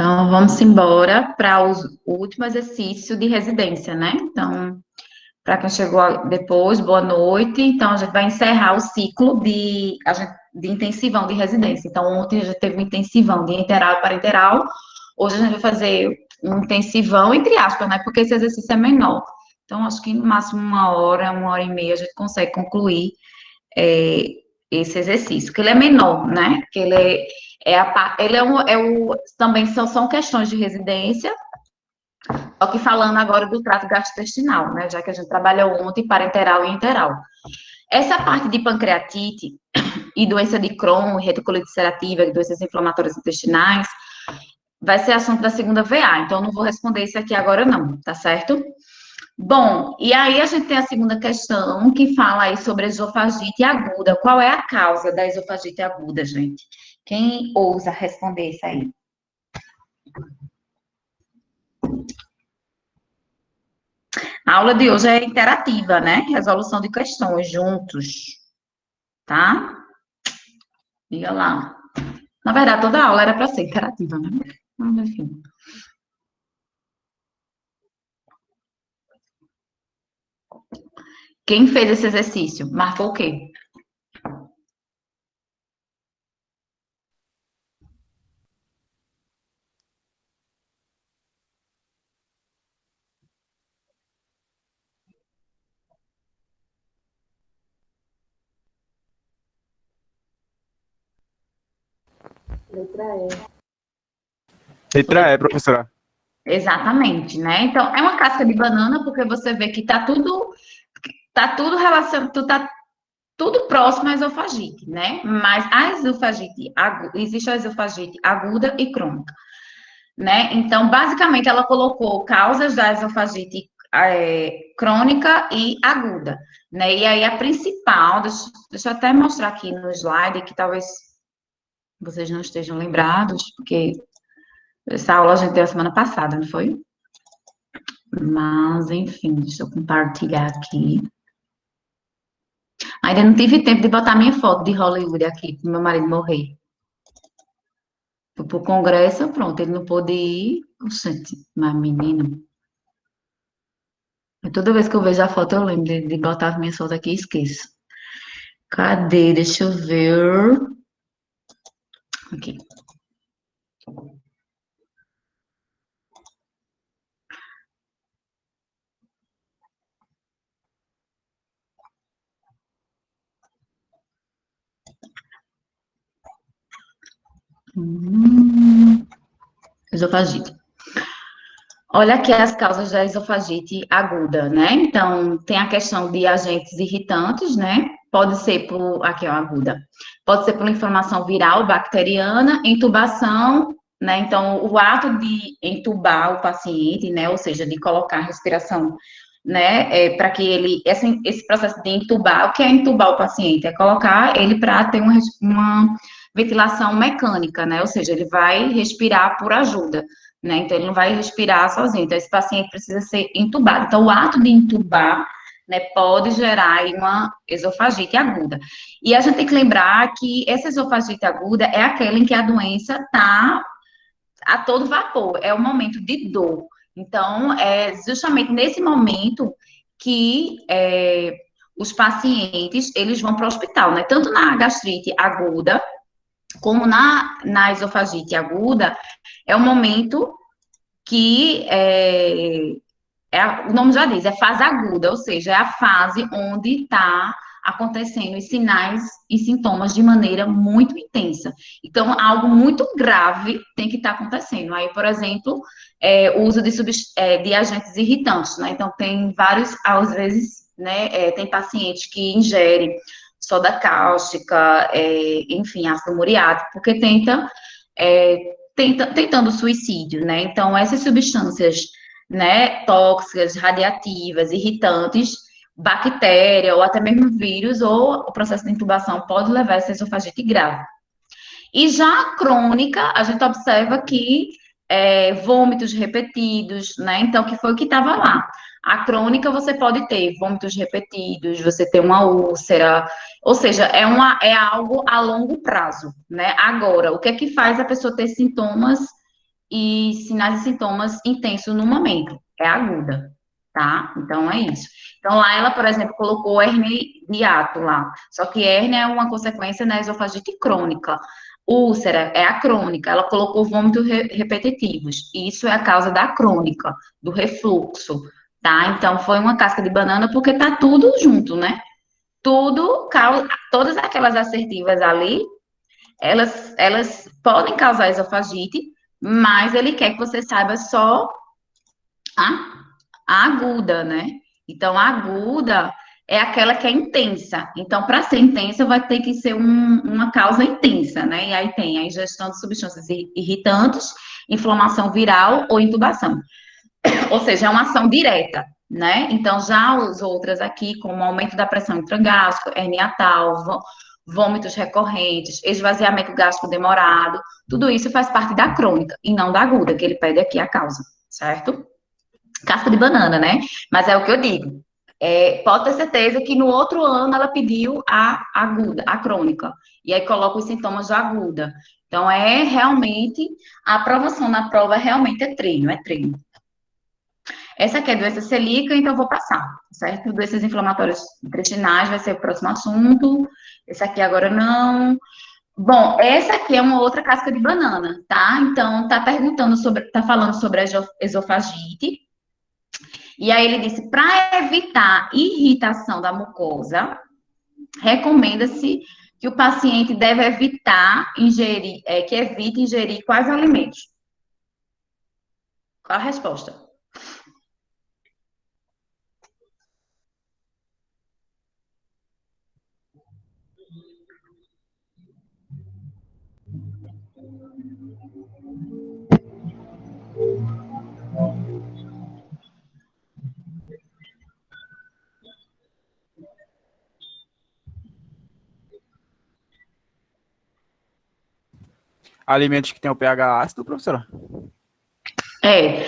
Então, vamos embora para o último exercício de residência, né? Então, para quem chegou depois, boa noite. Então, a gente vai encerrar o ciclo de intensivão de residência. Então, ontem a gente teve um intensivão de interal e parenteral. Hoje a gente vai fazer um intensivão, entre aspas, né? Porque esse exercício é menor. Então, acho que no máximo uma hora e meia, a gente consegue concluir é, esse exercício, que ele é menor, né? Que também são questões de residência, só que falando agora do trato gastrointestinal, né? Já que a gente trabalhou ontem parenteral e enteral. Essa parte de pancreatite e doença de Crohn, reticulite ulcerativa, doenças inflamatórias intestinais, vai ser assunto da segunda VA, então eu não vou responder isso aqui agora não, tá certo? Bom, e aí a gente tem a segunda questão que fala aí sobre esofagite aguda. Qual é a causa da esofagite aguda, gente? Quem ousa responder isso aí? A aula de hoje é interativa, né? Resolução de questões juntos, tá? Diga lá. Na verdade, toda aula era para ser interativa, né? Mas, enfim. Quem fez esse exercício? Marcou o quê? Letra E. Letra E, professora. Exatamente, né? Então, é uma casca de banana, porque você vê que tá tudo relacionado, tá tudo próximo à esofagite, né? Mas a esofagite aguda, existe a esofagite aguda e crônica, né? Então, basicamente, ela colocou causas da esofagite crônica e aguda, né? E aí a principal, deixa eu até mostrar aqui no slide, que talvez vocês não estejam lembrados, porque essa aula a gente teve a semana passada, não foi? Mas, enfim, deixa eu compartilhar aqui. Ainda não tive tempo de botar minha foto de Hollywood aqui, para meu marido morrer. Fui pro congresso, pronto, ele não pôde ir. Gente, mas menino. Toda vez que eu vejo a foto, eu lembro de botar as minhas fotos aqui e esqueço. Cadê? Deixa eu ver. Aqui. Esofagite. Olha aqui as causas da esofagite aguda, né? Então, tem a questão de agentes irritantes, né? Pode ser por, aqui ó, aguda. Pode ser por inflamação viral, bacteriana, intubação, né? Então, o ato de entubar o paciente, né? Ou seja, de colocar a respiração, né? Para que esse processo de entubar, o que é entubar o paciente? É colocar ele para ter uma ventilação mecânica, né? Ou seja, ele vai respirar por ajuda, né? Então, ele não vai respirar sozinho. Então, esse paciente precisa ser entubado. Então, o ato de entubar, né, pode gerar aí uma esofagite aguda. E a gente tem que lembrar que essa esofagite aguda é aquela em que a doença está a todo vapor, é o momento de dor. Então, é justamente nesse momento que os pacientes, eles vão para o hospital, né? Tanto na gastrite aguda, como na esofagite aguda, é o momento que o nome já diz, é fase aguda, ou seja, é a fase onde está acontecendo os sinais e sintomas de maneira muito intensa. Então, algo muito grave tem que estar acontecendo. Aí, por exemplo, o uso de agentes irritantes, né? Então, tem vários, às vezes, né, tem pacientes que ingerem soda cáustica, enfim, ácido muriático, porque tentando suicídio, né? Então, essas substâncias, né, tóxicas, radiativas, irritantes, bactéria ou até mesmo vírus ou o processo de intubação pode levar a essa esofagite grave. E já a crônica, a gente observa que vômitos repetidos, né? Então, que foi o que estava lá. A crônica você pode ter vômitos repetidos, você tem uma úlcera, ou seja, é algo a longo prazo, né? Agora, o que é que faz a pessoa ter sintomas e sinais e sintomas intensos no momento, é aguda, tá? Então, é isso. Então, lá ela, por exemplo, colocou hérnia de hiato lá, só que hérnia é uma consequência da esofagite crônica. Úlcera é a crônica, ela colocou vômitos repetitivos, isso é a causa da crônica, do refluxo, tá? Então, foi uma casca de banana porque tá tudo junto, né? Tudo, todas aquelas assertivas ali, elas podem causar esofagite, mas ele quer que você saiba só a, a aguda, né? Então, a aguda é aquela que é intensa. Então, para ser intensa, vai ter que ser uma causa intensa, né? E aí tem a ingestão de substâncias irritantes, inflamação viral ou intubação. Ou seja, é uma ação direta, né? Então, já as outras aqui, como aumento da pressão intragástrica, hernia hiatal, vômitos recorrentes, esvaziamento gástrico demorado, tudo isso faz parte da crônica e não da aguda, que ele pede aqui a causa, certo? Casca de banana, né? Mas é o que eu digo. Pode ter certeza que no outro ano ela pediu a aguda, a crônica, e aí coloca os sintomas da aguda. Então, realmente, a aprovação na prova realmente é treino, é treino. Essa aqui é doença celíaca, então eu vou passar, certo? Doenças inflamatórias intestinais vai ser o próximo assunto. Esse aqui agora não. Bom, essa aqui é uma outra casca de banana, tá? Então, tá falando sobre a esofagite. E aí ele disse, para evitar irritação da mucosa, recomenda-se que o paciente deve evitar ingerir, que evite ingerir quais alimentos? Qual a resposta? Alimentos que têm o pH ácido, professora? É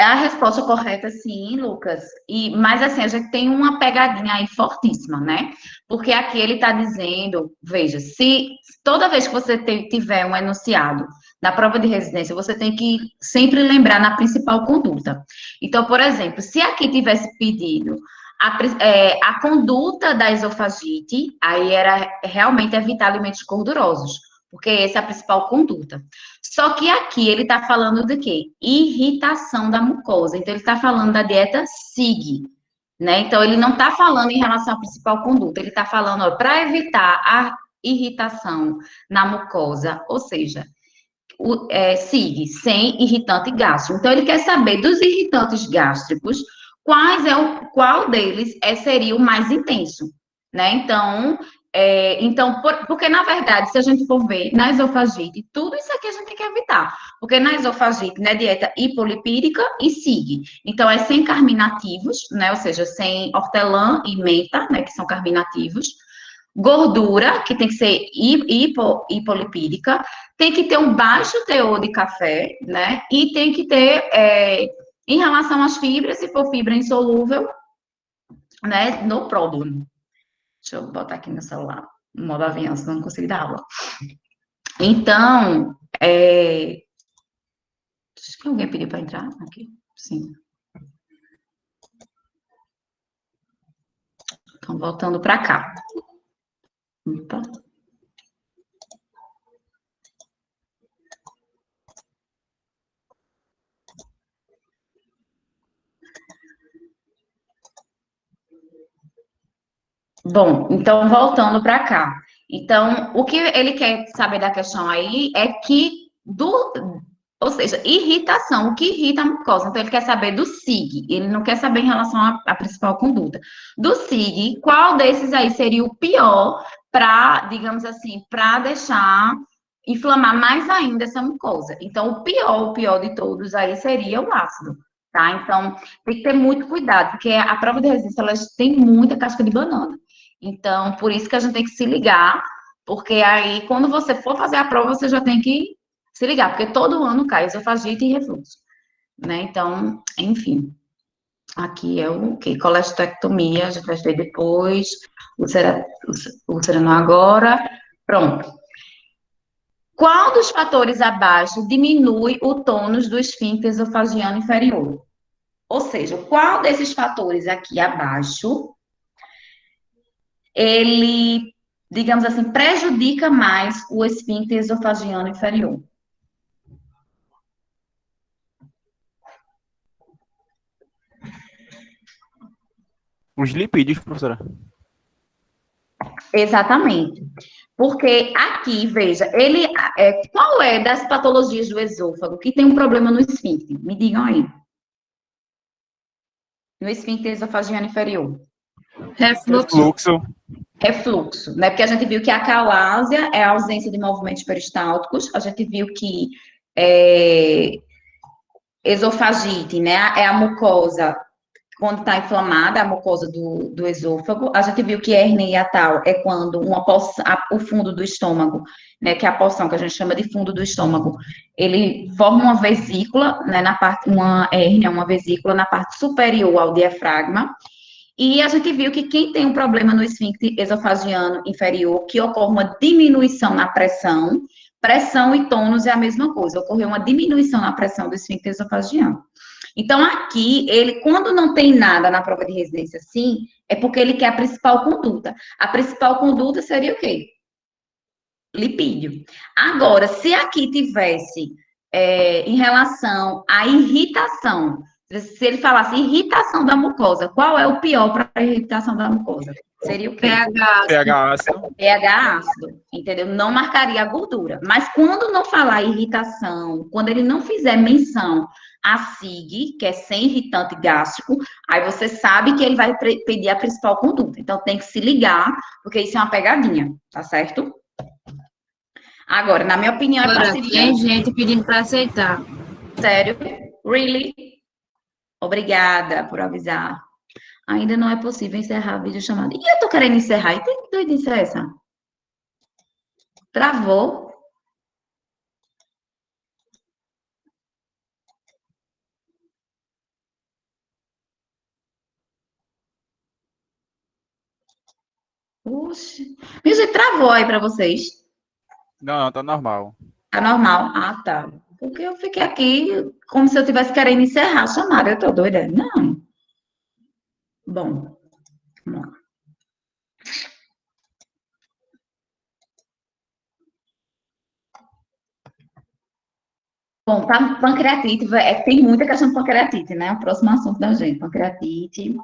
a resposta correta, sim, Lucas. Mas assim, a gente tem uma pegadinha aí fortíssima, né? Porque aqui ele está dizendo, veja, se toda vez que você tiver um enunciado na prova de residência, você tem que sempre lembrar na principal conduta. Então, por exemplo, se aqui tivesse pedido a conduta da esofagite, aí era realmente evitar alimentos gordurosos, porque essa é a principal conduta. Só que aqui ele está falando de quê? Irritação da mucosa. Então, ele está falando da dieta SIG, né? Então, ele não está falando em relação à principal conduta, ele está falando, para evitar a irritação na mucosa, ou seja, SIG, sem irritante gástrico. Então, ele quer saber dos irritantes gástricos, qual deles seria o mais intenso, né? Então, porque na verdade, se a gente for ver na esofagite, tudo isso aqui a gente tem que evitar, porque na esofagite, né, dieta hipolipídica e SIG. Então, é sem carminativos, né, ou seja, sem hortelã e menta, né, que são carminativos. Gordura, que tem que ser hipolipídica, tem que ter um baixo teor de café, né, e tem que ter, em relação às fibras, se for fibra insolúvel, né, no pródromo. Deixa eu botar aqui no celular, no modo avião, senão não consigo dar aula. Então, acho que alguém pediu para entrar aqui. Sim. Então, voltando para cá. Opa. Bom, então, voltando para cá. Então, o que ele quer saber da questão aí é ou seja, irritação, o que irrita a mucosa. Então, ele quer saber do SIG, ele não quer saber em relação à principal conduta. Do SIG, qual desses aí seria o pior para, digamos assim, para deixar inflamar mais ainda essa mucosa? Então, o pior de todos aí seria o ácido, tá? Então, tem que ter muito cuidado, porque a prova de resistência, elas tem muita casca de banana. Então, por isso que a gente tem que se ligar, porque aí, quando você for fazer a prova, você já tem que se ligar, porque todo ano cai esofagite e refluxo, né? Então, enfim, aqui é o quê? Colestectomia, a gente vai ver depois, úlcera não agora, pronto. Qual dos fatores abaixo diminui o tônus do esfíncter esofagiano inferior? Ou seja, qual desses fatores aqui abaixo, ele, digamos assim, prejudica mais o esfíncter esofagiano inferior? Os lipídios, professora. Exatamente. Porque aqui, veja, qual é das patologias do esôfago que tem um problema no esfíncter? Me digam aí. No esfíncter esofagiano inferior. Refluxo. Refluxo, né? Porque a gente viu que a calásia é a ausência de movimentos peristálticos, a gente viu que esofagite, né? É a mucosa, quando está inflamada, a mucosa do esôfago. A gente viu que hernia hiatal é quando o fundo do estômago, né? Que é a porção que a gente chama de fundo do estômago, ele forma uma vesícula, né? Uma hérnia, uma vesícula na parte superior ao diafragma. E a gente viu que quem tem um problema no esfíncter esofagiano inferior, que ocorre uma diminuição na pressão, pressão e tônus é a mesma coisa, ocorreu uma diminuição na pressão do esfíncter esofagiano. Então, aqui, quando não tem nada na prova de residência assim, é porque ele quer a principal conduta. A principal conduta seria o quê? Lipídio. Agora, se aqui tivesse em relação à irritação, se ele falasse irritação da mucosa, qual é o pior para a irritação da mucosa? Seria o quê? pH ácido. pH ácido, entendeu? Não marcaria a gordura. Mas quando não falar irritação, quando ele não fizer menção a SIG, que é sem irritante gástrico, aí você sabe que ele vai pedir a principal conduta. Então tem que se ligar, porque isso é uma pegadinha, tá certo? Agora, na minha opinião, é Agora, parceria. tem gente pedindo para aceitar. Sério? Really? Obrigada por avisar. Ainda não é possível encerrar a videochamada. E eu tô querendo encerrar. E que doidice é essa? Travou? Oxe. Minha gente, travou aí para vocês. Não, tá normal. Tá normal? Ah, tá. Porque eu fiquei aqui como se eu estivesse querendo encerrar a chamada. Eu tô doida? Não. Bom, vamos lá. Bom, pancreatite, tem muita questão de pancreatite, né? O próximo assunto da gente, pancreatite.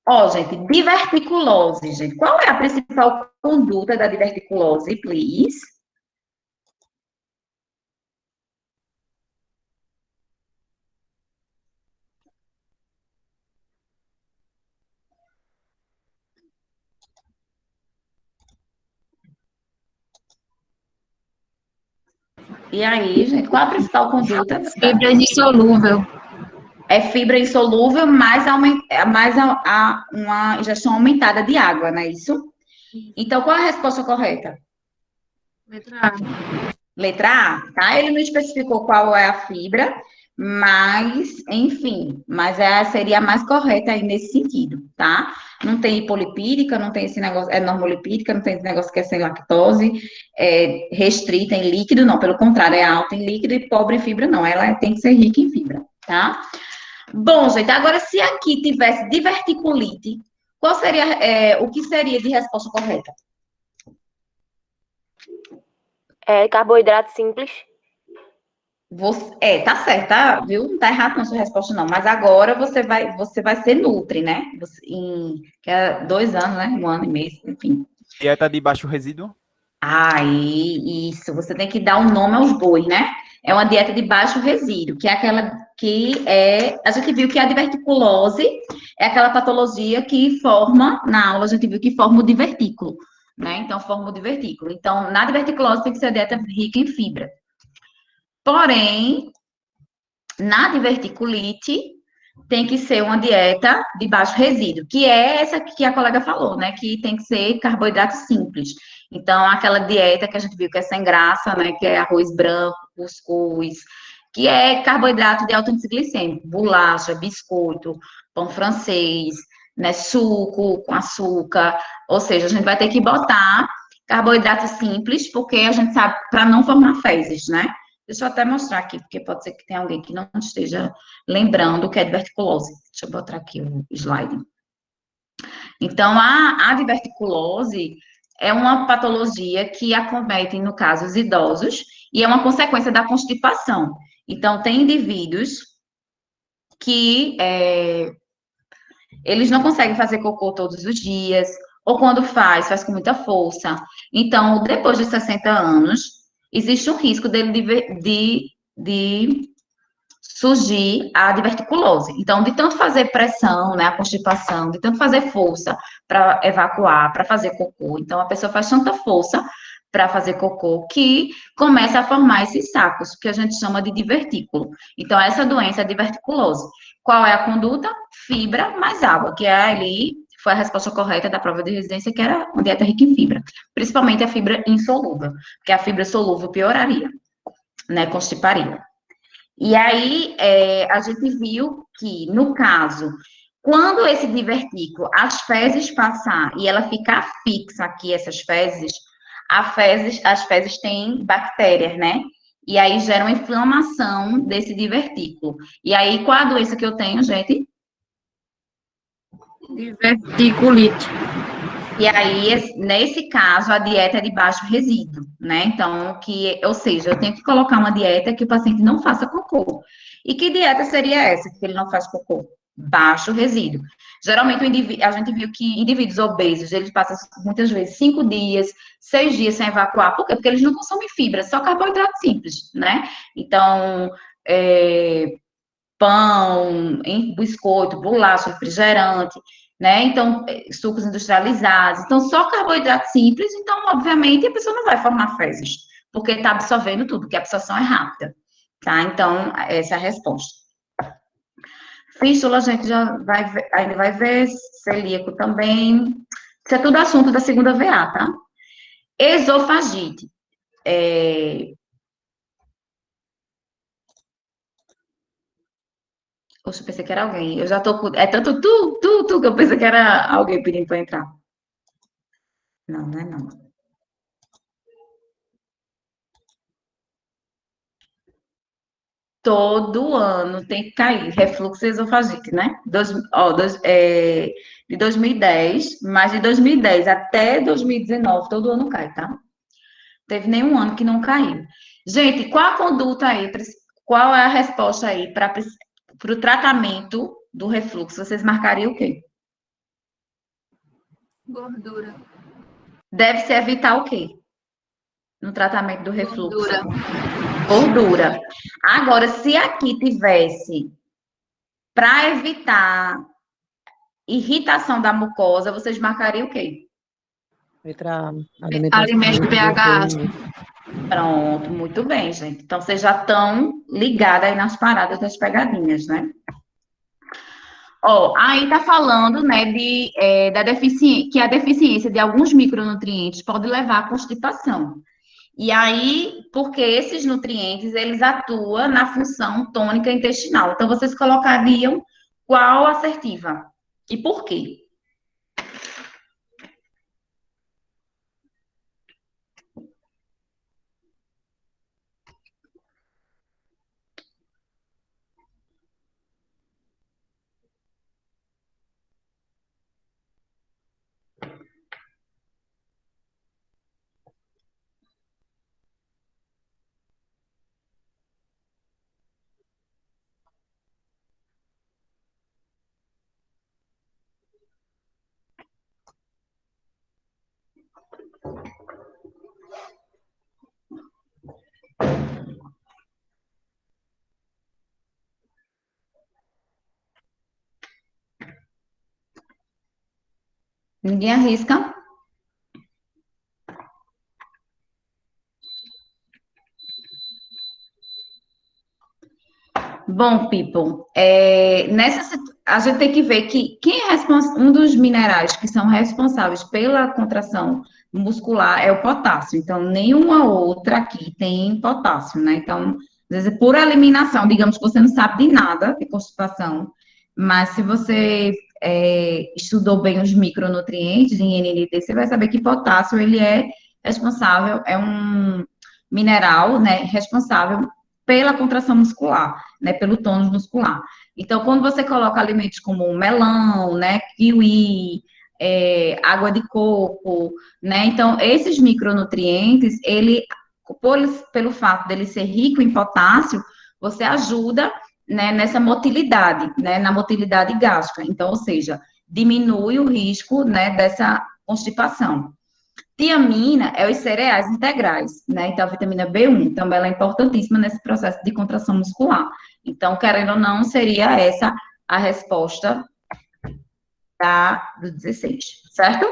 Ó, gente, diverticulose, gente. Qual é a principal conduta da diverticulose, please? E aí, gente, qual a principal conduta? Fibra insolúvel. É fibra insolúvel mais uma ingestão aumentada de água, não é isso? Então, qual é a resposta correta? Letra A. Letra A, tá? Ele não especificou qual é a fibra, mas, enfim, seria a mais correta aí nesse sentido, tá? Não tem hipolipídica, não tem esse negócio, é normolipídica, não tem esse negócio que é sem lactose, restrita em líquido, não, pelo contrário, é alta em líquido e pobre em fibra, não, ela tem que ser rica em fibra, tá? Bom, gente, agora se aqui tivesse diverticulite, qual seria, o que seria de resposta correta? Carboidrato simples. Tá certo, tá, viu? Não tá errado não sua resposta, não. Mas agora você vai ser nutri, né? Que é 2 anos, né? 1 ano e meio, enfim. Dieta de baixo resíduo. Aí, isso, você tem que dar um nome aos bois, né? É uma dieta de baixo resíduo, que é aquela que a gente viu que a diverticulose é aquela patologia que forma, na aula a gente viu que forma o divertículo, né? Então, forma o divertículo. Então, na diverticulose tem que ser a dieta rica em fibra. Porém, na diverticulite, tem que ser uma dieta de baixo resíduo, que é essa que a colega falou, né? Que tem que ser carboidrato simples. Então, aquela dieta que a gente viu que é sem graça, né? Que é arroz branco, cuscuz, que é carboidrato de alto índice glicêmico, bolacha, biscoito, pão francês, né? Suco com açúcar. Ou seja, a gente vai ter que botar Carboidrato simples, porque a gente sabe para não formar fezes, né? Deixa eu até mostrar aqui, porque pode ser que tenha alguém que não esteja lembrando o que é diverticulose. Deixa eu botar aqui o slide. Então, a diverticulose é uma patologia que acomete, no caso, os idosos, e é uma consequência da constipação. Então, tem indivíduos que eles não conseguem fazer cocô todos os dias, ou quando faz com muita força. Então, depois de 60 anos, existe um risco dele de surgir a diverticulose. Então, de tanto fazer pressão, né, a constipação, de tanto fazer força para evacuar, para fazer cocô. Então, a pessoa faz tanta força para fazer cocô que começa a formar esses sacos, que a gente chama de divertículo. Então, essa doença é diverticulose. Qual é a conduta? Fibra mais água, que é ali, foi a resposta correta da prova de residência, que era uma dieta rica em fibra. Principalmente a fibra insolúvel, porque a fibra solúvel pioraria, né, constiparia. E aí, a gente viu que, no caso, quando esse divertículo, as fezes passar e ela ficar fixa aqui, essas fezes, as fezes têm bactérias, né? E aí gera uma inflamação desse divertículo. E aí, qual a doença que eu tenho, gente? Diverticulite. E aí, nesse caso, a dieta é de baixo resíduo, né? Então, ou seja, eu tenho que colocar uma dieta que o paciente não faça cocô. E que dieta seria essa que ele não faz cocô? Baixo resíduo. Geralmente, a gente viu que indivíduos obesos, eles passam muitas vezes 5 dias, 6 dias sem evacuar. Por quê? Porque eles não consomem fibra, só carboidrato simples, né? Então, pão, biscoito, bolacha, refrigerante, né? Então, sucos industrializados. Então, só carboidrato simples, então, obviamente, a pessoa não vai formar fezes, porque está absorvendo tudo, porque a absorção é rápida, tá? Então, essa é a resposta. Fístula, a gente já ainda vai ver, celíaco também. Isso é tudo assunto da segunda VA, tá? Esofagite. Poxa, eu pensei que era alguém. Eu já tô com... É tanto tu, que eu pensei que era alguém pedindo para entrar. Não, não é não. Todo ano tem que cair. Refluxo e esofagite, né? De 2010, mas de 2010 até 2019, todo ano cai, tá? Teve nenhum ano que não caiu. Gente, qual a conduta aí? Qual é a resposta aí para o tratamento do refluxo? Vocês marcariam o quê? Gordura. Deve-se evitar o quê? No tratamento do refluxo? Gordura. Gordura. Agora, se aqui tivesse para evitar irritação da mucosa, vocês marcariam o quê? Letra Alimento pH ácido. Pronto, muito bem, gente. Então, vocês já estão ligados aí nas paradas das pegadinhas, né? Ó, aí tá falando, né, da deficiência, que a deficiência de alguns micronutrientes pode levar à constipação. E aí, porque esses nutrientes, eles atuam na função tônica intestinal. Então, vocês colocariam qual assertiva? E por quê? Ninguém arrisca? Bom, people, a gente tem que ver que quem é um dos minerais que são responsáveis pela contração muscular é o potássio. Então, nenhuma outra aqui tem potássio, né? Então, às vezes, por eliminação, digamos que você não sabe de nada de constipação, mas se você estudou bem os micronutrientes em NNT, você vai saber que potássio, ele é responsável, é um mineral, né, responsável pela contração muscular, né, pelo tônus muscular. Então, quando você coloca alimentos como melão, né, kiwi, água de coco, né, então, esses micronutrientes, pelo fato dele ser rico em potássio, você ajuda, né, nessa motilidade, né, na motilidade gástrica. Então, ou seja, diminui o risco, né, dessa constipação. Tiamina é os cereais integrais, né? Então, a vitamina B1 também ela é importantíssima nesse processo de contração muscular. Então, querendo ou não, seria essa a resposta do 16, certo?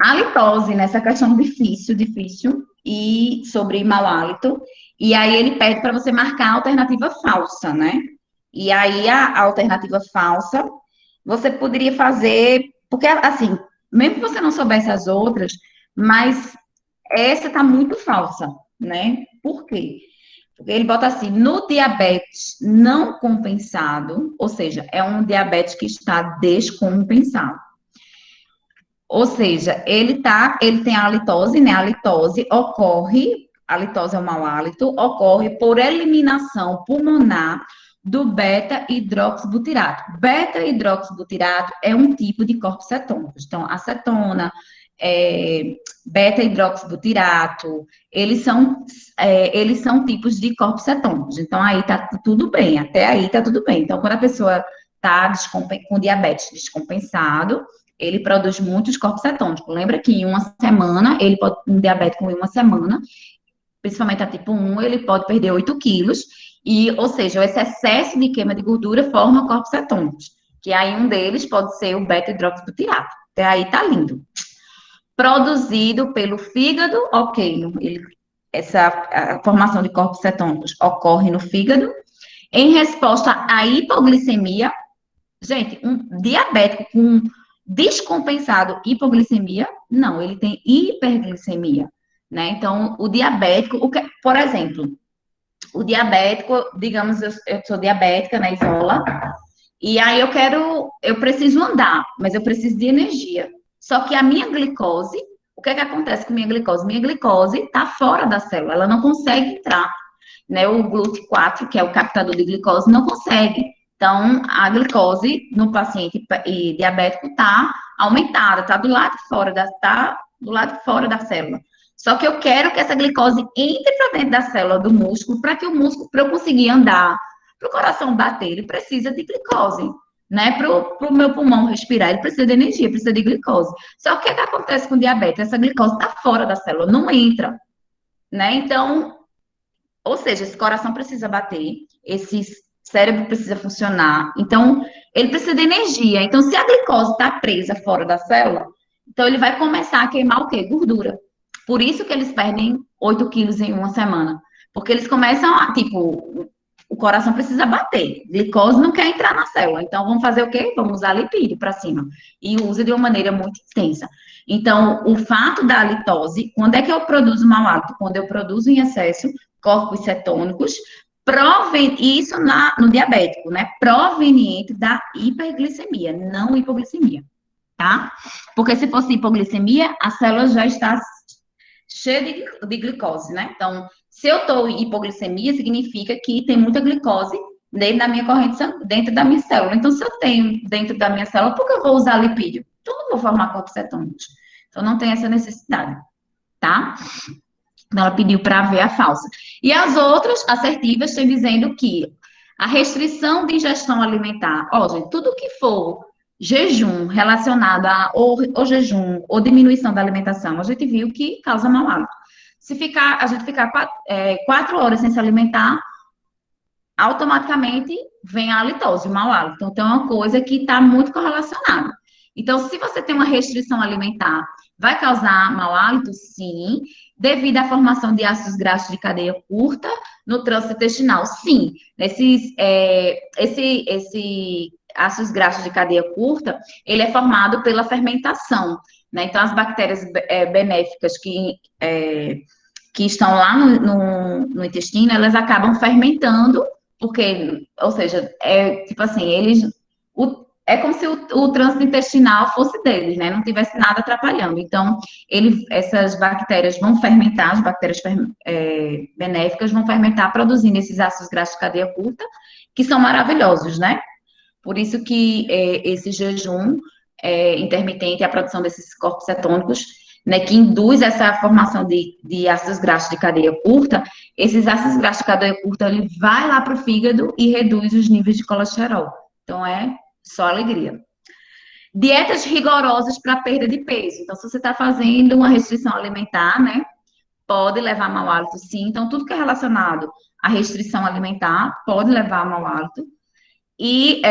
A litose, nessa questão difícil, e sobre mau hálito, e aí ele pede para você marcar a alternativa falsa, né? E aí a alternativa falsa, você poderia fazer, porque assim, mesmo que você não soubesse as outras, mas essa tá muito falsa, né? Por quê? Porque ele bota assim, no diabetes não compensado, ou seja, é um diabetes que está descompensado. Ou seja, ele tem a litose, né? A litose é o mau hálito, ocorre por eliminação pulmonar do beta-hidroxibutirato. Beta-hidroxibutirato é um tipo de corpos cetônicos. Então, acetona, beta-hidroxibutirato, eles são tipos de corpos cetônicos. Então, aí tá tudo bem, até aí tá tudo bem. Então, quando a pessoa tá com diabetes descompensado, ele produz muitos corpos cetônicos. Lembra que em uma semana, um diabético em uma semana, principalmente a tipo 1, ele pode perder 8 quilos, ou seja, esse excesso de queima de gordura forma corpos cetônicos, que aí um deles pode ser o beta-hidroxibutirato. Até aí tá lindo. Produzido pelo fígado, ok, a formação de corpos cetônicos ocorre no fígado, em resposta à hipoglicemia. Gente, um diabético com descompensado hipoglicemia, não, ele tem hiperglicemia, né? Então, o diabético, por exemplo, o diabético, digamos, eu sou diabética, né, Isola, e aí eu preciso andar, mas eu preciso de energia. Só que a minha glicose, o que é que acontece com a minha glicose? Minha glicose está fora da célula, ela não consegue entrar, né? O GLUT4, que é o captador de glicose, não consegue. Então, a glicose no paciente diabético está aumentada, está do lado de fora da célula. Só que eu quero que essa glicose entre para dentro da célula do músculo, para eu conseguir andar, para o coração bater, ele precisa de glicose, né? Para o meu pulmão respirar, ele precisa de energia, precisa de glicose. Só que o que acontece com o diabetes? Essa glicose está fora da célula, não entra, né? Então, ou seja, esse coração precisa bater, esse cérebro precisa funcionar, então ele precisa de energia. Então, se a glicose está presa fora da célula, então ele vai começar a queimar o quê? Gordura. Por isso que eles perdem 8 quilos em uma semana. Porque eles começam o coração precisa bater. Glicose não quer entrar na célula. Então, vamos fazer o quê? Vamos usar lipídio para cima. E usa de uma maneira muito intensa. Então, o fato da litose, quando é que eu produzo mau hálito? Quando eu produzo em excesso corpos cetônicos, isso no diabético, né? Proveniente da hiperglicemia, não hipoglicemia, tá? Porque se fosse hipoglicemia, a célula já está cheia de glicose, né? Então, se eu estou em hipoglicemia, significa que tem muita glicose dentro da minha corrente sanguínea, dentro da minha célula. Então, se eu tenho dentro da minha célula, por que eu vou usar lipídio? Então, não vou formar corpos cetônicos. Então, não tem essa necessidade, tá? Então, ela pediu para ver a falsa. E as outras assertivas estão dizendo que a restrição de ingestão alimentar, gente, tudo que for jejum relacionado ou jejum ou diminuição da alimentação, a gente viu que causa mau hálito. Se a gente ficar 4 horas sem se alimentar, automaticamente vem a halitose, o mau hálito. Então, é uma coisa que está muito correlacionada. Então, se você tem uma restrição alimentar, vai causar mau hálito? Sim. Devido à formação de ácidos graxos de cadeia curta no trânsito intestinal? Sim. Esse ácidos graxos de cadeia curta, ele é formado pela fermentação, né? Então, as bactérias benéficas que estão lá no intestino, elas acabam fermentando, porque, ou seja, tipo assim, é como se o trânsito intestinal fosse deles, né? Não tivesse nada atrapalhando. Então, essas bactérias vão fermentar, as bactérias benéficas vão fermentar, produzindo esses ácidos graxos de cadeia curta, que são maravilhosos, né? Por isso que esse jejum intermitente, a produção desses corpos cetônicos, né, que induz essa formação de ácidos graxos de cadeia curta, esses ácidos graxos de cadeia curta, ele vai lá para o fígado e reduz os níveis de colesterol. Então, é só alegria. Dietas rigorosas para perda de peso. Então, se você está fazendo uma restrição alimentar, né, pode levar a mau hálito, sim. Então, tudo que é relacionado à restrição alimentar pode levar a mau hálito. E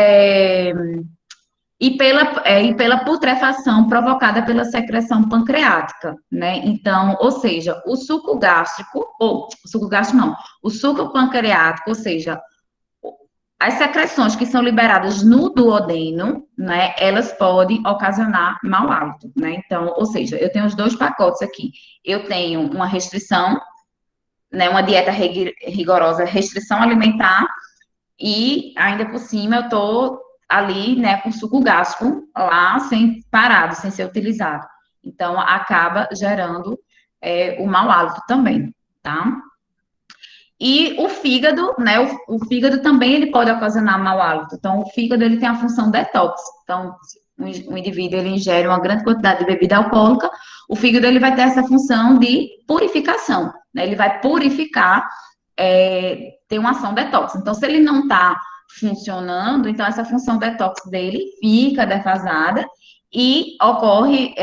pela putrefação provocada pela secreção pancreática, né? Então, ou seja, o suco gástrico não, o suco pancreático, ou seja, as secreções que são liberadas no duodeno, né, elas podem ocasionar mau hálito, né? Então, ou seja, eu tenho os dois pacotes aqui. Eu tenho uma restrição, né, uma dieta rigorosa, restrição alimentar, e ainda por cima eu tô ali, né, com suco gástrico lá, parado, sem ser utilizado. Então, acaba gerando o mau hálito também, tá? E o fígado, né, o fígado também ele pode ocasionar mau hálito. Então, o fígado ele tem a função detox. Então, o indivíduo ele ingere uma grande quantidade de bebida alcoólica, o fígado ele vai ter essa função de purificação, né? Ele vai purificar, tem uma ação detox. Então, se ele não está funcionando, então essa função detox dele fica defasada e ocorre,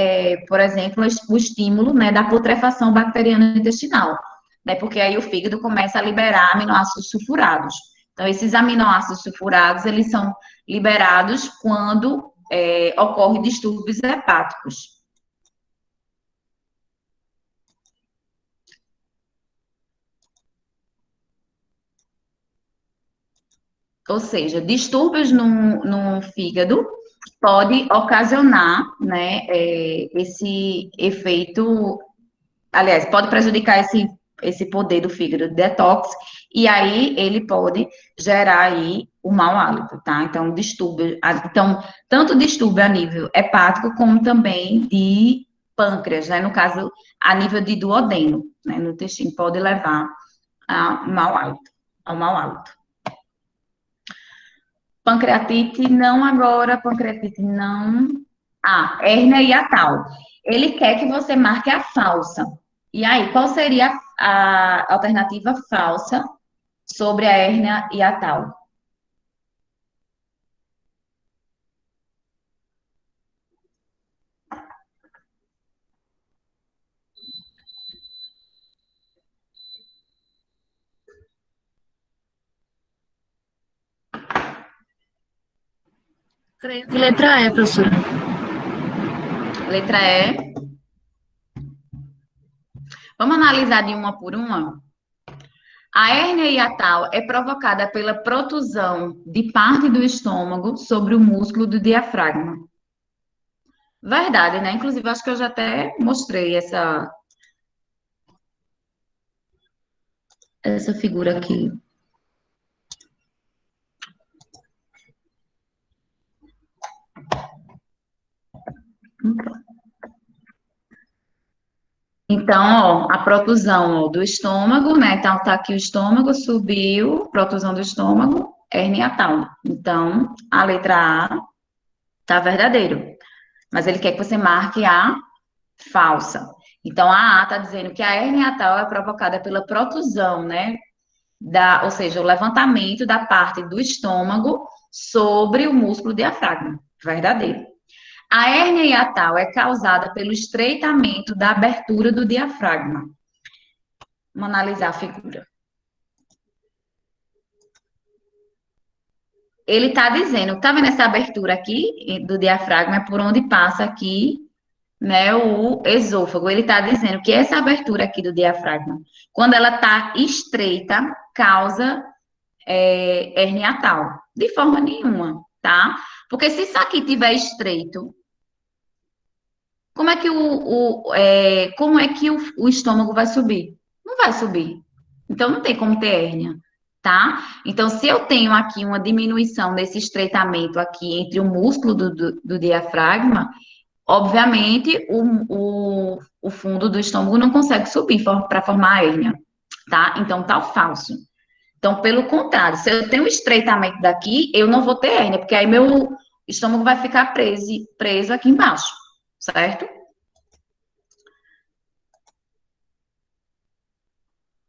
por exemplo, o estímulo, né, da putrefação bacteriana intestinal, né, porque aí o fígado começa a liberar aminoácidos sulfurados. Então, esses aminoácidos sulfurados, eles são liberados quando ocorre distúrbios hepáticos. Ou seja, distúrbios no fígado pode ocasionar, né, esse efeito, aliás, pode prejudicar esse poder do fígado de detox, e aí ele pode gerar aí o mau hálito, tá? Então, tanto distúrbio a nível hepático, como também de pâncreas, né? No caso, a nível de duodeno, né? No intestino, pode levar ao mau hálito. Pancreatite, não agora, pancreatite não. Hérnia hiatal. Ele quer que você marque a falsa. E aí, qual seria a alternativa falsa sobre a hérnia hiatal? Creio que letra E, professora. Letra E. Vamos analisar de uma por uma? A hérnia hiatal é provocada pela protusão de parte do estômago sobre o músculo do diafragma. Verdade, né? Inclusive, acho que eu já até mostrei essa figura aqui. Então, ó, a protusão do estômago, né? Então, tá aqui o estômago, subiu, protusão do estômago, hérnia hiatal. Então, a letra A tá verdadeiro. Mas ele quer que você marque a falsa. Então, a A tá dizendo que a hérnia hiatal é provocada pela protusão, né? Ou seja, o levantamento da parte do estômago sobre o músculo diafragma. Verdadeiro. A hérnia hiatal é causada pelo estreitamento da abertura do diafragma. Vamos analisar a figura. Ele está dizendo, tá vendo essa abertura aqui do diafragma? É por onde passa aqui, né, o esôfago. Ele está dizendo que essa abertura aqui do diafragma, quando ela está estreita, causa hérnia hiatal. De forma nenhuma, tá? Porque se isso aqui tiver estreito, como é que o estômago vai subir? Não vai subir. Então, não tem como ter hérnia. tá? Então, se eu tenho aqui uma diminuição desse estreitamento aqui entre o músculo do diafragma, obviamente, o fundo do estômago não consegue subir para formar a hérnia, tá? Então, tá o falso. Então, pelo contrário, se eu tenho um estreitamento daqui, eu não vou ter hérnia, porque aí meu estômago vai ficar preso aqui embaixo, certo?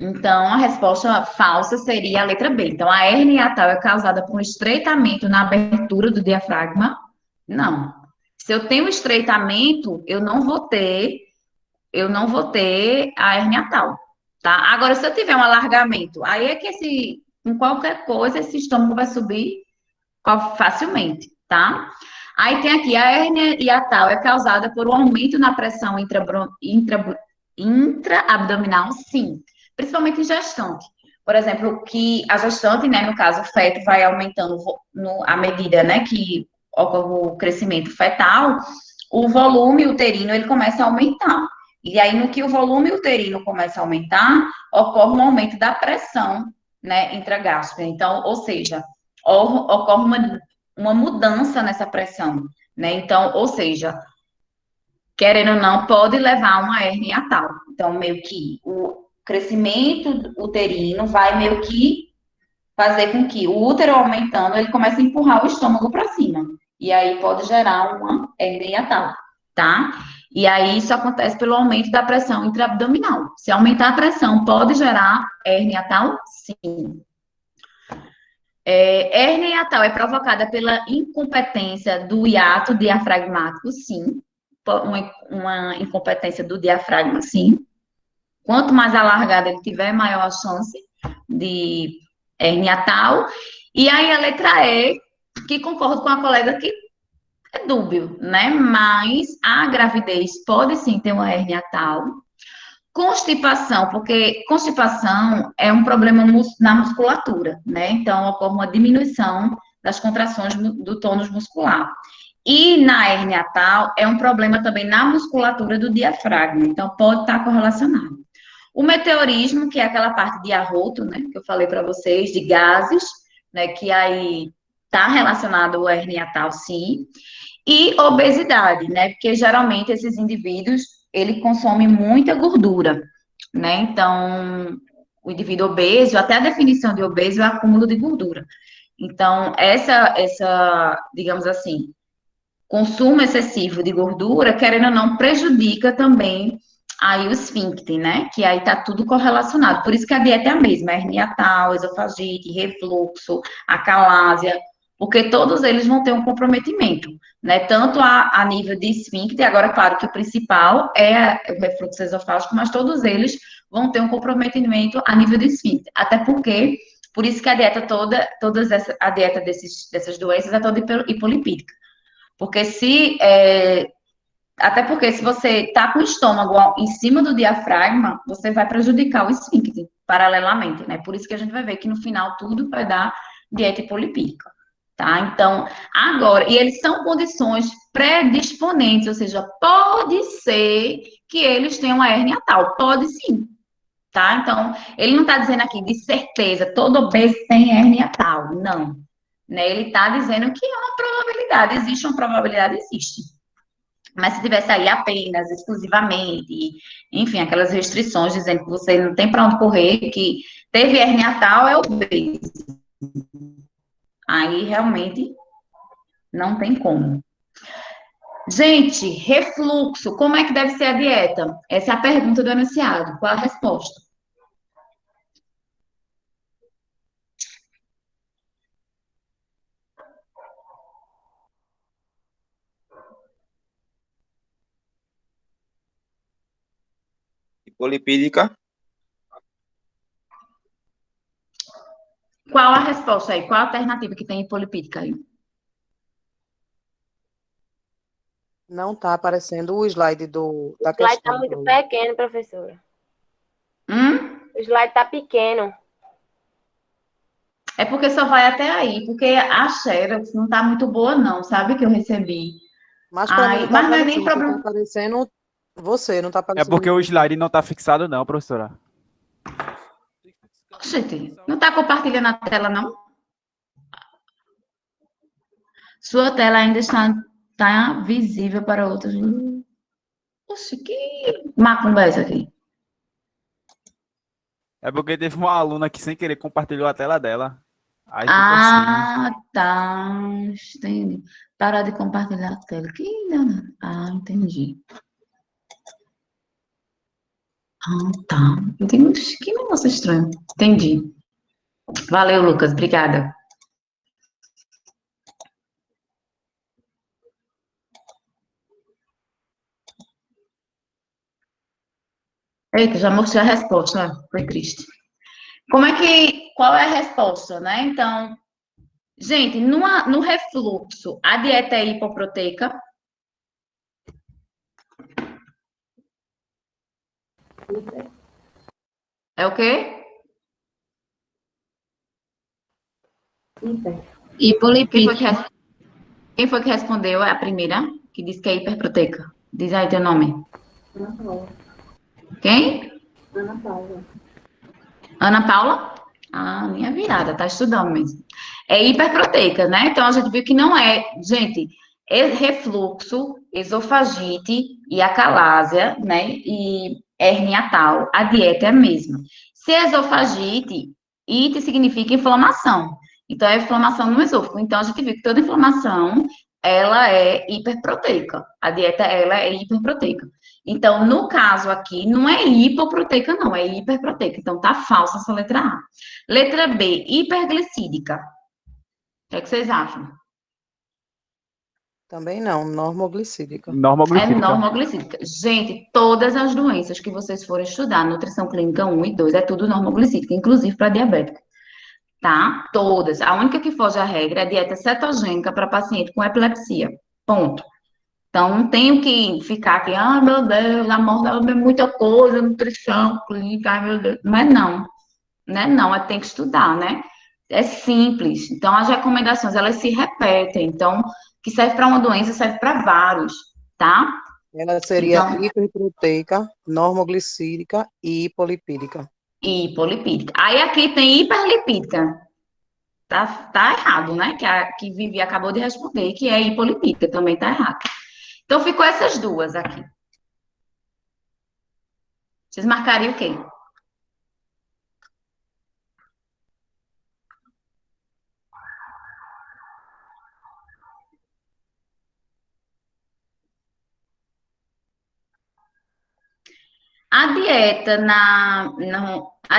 Então, a resposta falsa seria a letra B. Então, a hérnia hiatal é causada por um estreitamento na abertura do diafragma? Não. Se eu tenho estreitamento, eu não vou ter a hérnia hiatal, tá? Agora, se eu tiver um alargamento, aí é que em qualquer coisa, esse estômago vai subir facilmente, tá? Aí tem aqui, a hérnia hiatal é causada por um aumento na pressão intraabdominal, sim, principalmente em gestante. Por exemplo, que a gestante, né, no caso, o feto vai aumentando à medida, né, que ocorre o crescimento fetal, o volume uterino, ele começa a aumentar. E aí, no que o volume uterino começa a aumentar, ocorre um aumento da pressão, né, intragástrica. Então, ou seja, ocorre uma mudança nessa pressão, né? Então, ou seja, querendo ou não, pode levar a uma hérnia hiatal. Então, meio que o crescimento uterino vai meio que fazer com que o útero aumentando, ele comece a empurrar o estômago para cima. E aí pode gerar uma hérnia hiatal, tá? E aí isso acontece pelo aumento da pressão intraabdominal. Se aumentar a pressão, pode gerar hérnia hiatal? Sim. Hérnia hiatal é provocada pela incompetência do hiato diafragmático? Sim. Uma incompetência do diafragma, sim. Quanto mais alargado ele tiver, maior a chance de hérnia hiatal. E aí a letra E, que concordo com a colega que é dúbio, né? Mas a gravidez pode sim ter uma hérnia hiatal. Constipação, porque constipação é um problema na musculatura, né? Então, ocorre uma diminuição das contrações do tônus muscular. E na hérnia hiatal é um problema também na musculatura do diafragma, então pode estar correlacionado. O meteorismo, que é aquela parte de arroto, né, que eu falei para vocês, de gases, né, que aí está relacionado ao hérnia hiatal, sim. E obesidade, né, porque geralmente esses indivíduos, ele consome muita gordura, né, então o indivíduo obeso, até a definição de obeso é acúmulo de gordura. Então, digamos assim, consumo excessivo de gordura, querendo ou não, prejudica também aí o esfíncter, né? Que aí tá tudo correlacionado. Por isso que a dieta é a mesma, hernia hiatal, esofagite, refluxo, acalásia, porque todos eles vão ter um comprometimento, né? Tanto a nível de esfíncter, agora, claro que o principal é o refluxo esofágico, mas todos eles vão ter um comprometimento a nível de esfíncter. Até porque, por isso que a dieta a dieta dessas doenças é toda hipolipídica. Porque até porque se você está com o estômago em cima do diafragma, você vai prejudicar o esfíncter paralelamente, né? Por isso que a gente vai ver que no final tudo vai dar dieta hipolipídica, tá? Então, agora, e eles são condições predisponentes, ou seja, pode ser que eles tenham uma hérnia hiatal, pode sim, tá? Então, ele não está dizendo aqui de certeza, todo obeso tem hérnia hiatal, não. Né? Ele está dizendo que é uma probabilidade, existe uma probabilidade, existe. Mas se tivesse aí apenas, exclusivamente, enfim, aquelas restrições dizendo que você não tem para onde correr, que teve hérnia tal, é obeso. Aí realmente não tem como. Gente, refluxo, como é que deve ser a dieta? Essa é a pergunta do enunciado. Qual a resposta? Hipolipídica. Qual a resposta aí? Qual a alternativa que tem hipolipídica aí? Não está aparecendo o slide da O slide questão. está muito pequeno, professora. O slide está pequeno. É porque só vai até aí, porque a Xerox não tá muito boa não, sabe, que eu recebi. Mas para mim não Mas não é nem aparecendo, problema. tá aparecendo você, não tá É aparecendo. porque o slide não tá fixado, não, professora. Gente, não está compartilhando a tela, não? Sua tela ainda está visível para outros. Oxe, que macumba é essa aqui? É porque teve uma aluna que sem querer compartilhou a tela dela. Aí ficou assim. Ah, tá. Entendi. Parar de compartilhar a tela. Que danado. Ah, entendi. Ah, tá. Entendi. Que negócio estranho. Entendi. Valeu, Lucas. Obrigada. Eita, já mostrei a resposta. Foi triste. Qual é a resposta, né? Então, gente, no refluxo, a dieta é hipoproteica? É o quê? Hipolipídica. Quem foi que respondeu? É a primeira, que disse que é hiperproteica. Diz aí teu nome. Ana Paula. Quem? Ana Paula. Ana Paula? Ah, minha virada, tá estudando mesmo. É hiperproteica, né? Então a gente viu que não é, gente, refluxo, esofagite e acalásia, né? E hérnia tal, a dieta é a mesma. Se é esofagite, ite significa inflamação. Então é inflamação no esôfago. Então a gente viu que toda inflamação ela é hiperproteica. A dieta ela é hiperproteica. Então, no caso aqui, não é hipoproteica, não, é hiperproteica. Então, tá falsa essa letra A. Letra B, hiperglicídica. O que é que vocês acham? Também não, normoglicídica. É Normoglicídica. normoglicídica. Gente, todas as doenças que vocês forem estudar, nutrição clínica 1 e 2, é tudo normoglicídica, inclusive para diabético. Tá? Todas. A única que foge à regra é a dieta cetogênica para paciente com epilepsia. Ponto. Então, não tenho que ficar aqui, ah, meu Deus, a morte é muita coisa, nutrição, clínica, ai, meu Deus. Não é não, né? Não, é tem que estudar, né? É simples. Então, as recomendações, elas se repetem. Então, que serve para uma doença, serve para vários, tá? Ela seria Então, hiperproteica, normoglicídica e hipolipídica. hipolipídica. Aí, aqui tem hiperlipídica. Tá errado, né? Que Vivi acabou de responder, que é hipolipídica, também tá errado. Então, ficou essas duas aqui. Vocês marcariam o quê? A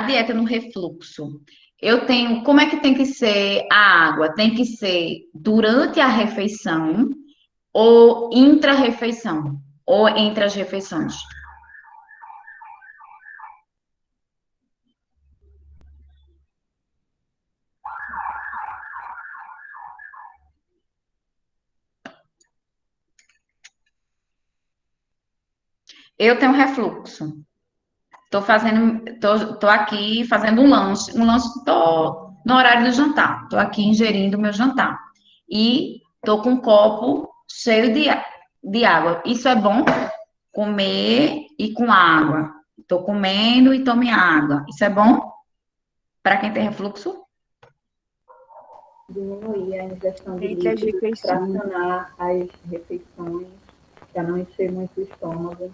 dieta no refluxo, eu tenho, como é que tem que ser a água? Tem que ser durante a refeição ou intra-refeição? Ou entre as refeições? Eu tenho refluxo. Tô aqui fazendo um lanche, tô no horário do jantar. Tô aqui ingerindo o meu jantar. E tô com um copo cheio de água. Isso é bom? Comer e com água. Tô comendo e tome água. Isso é bom para quem tem refluxo? Diminuir a ingestão de Entre as líquidos, refeições. fracionar as refeições, para não encher muito o estômago.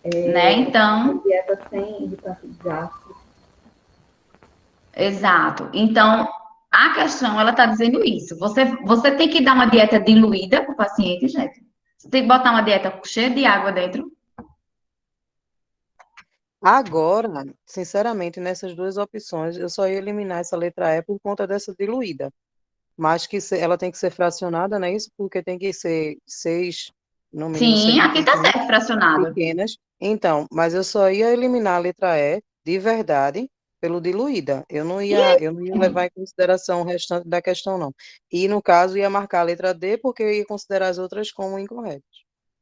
Né? Então, Dieta sem irritantes gástricos. exato. Então, a questão, ela está dizendo isso. Você tem que dar uma dieta diluída para o paciente, gente. Você tem que botar uma dieta cheia de água dentro. Agora, sinceramente, nessas duas opções, eu só ia eliminar essa letra E por conta dessa diluída. Mas que ela tem que ser fracionada, não é isso? Porque tem que ser no mínimo seis Sim, aqui tá refeições certo, fracionado. pequenas. Então, mas eu só ia eliminar a letra E de verdade pelo diluída. Eu não ia levar em consideração o restante da questão, não. E, no caso, ia marcar a letra D porque eu ia considerar as outras como incorretas.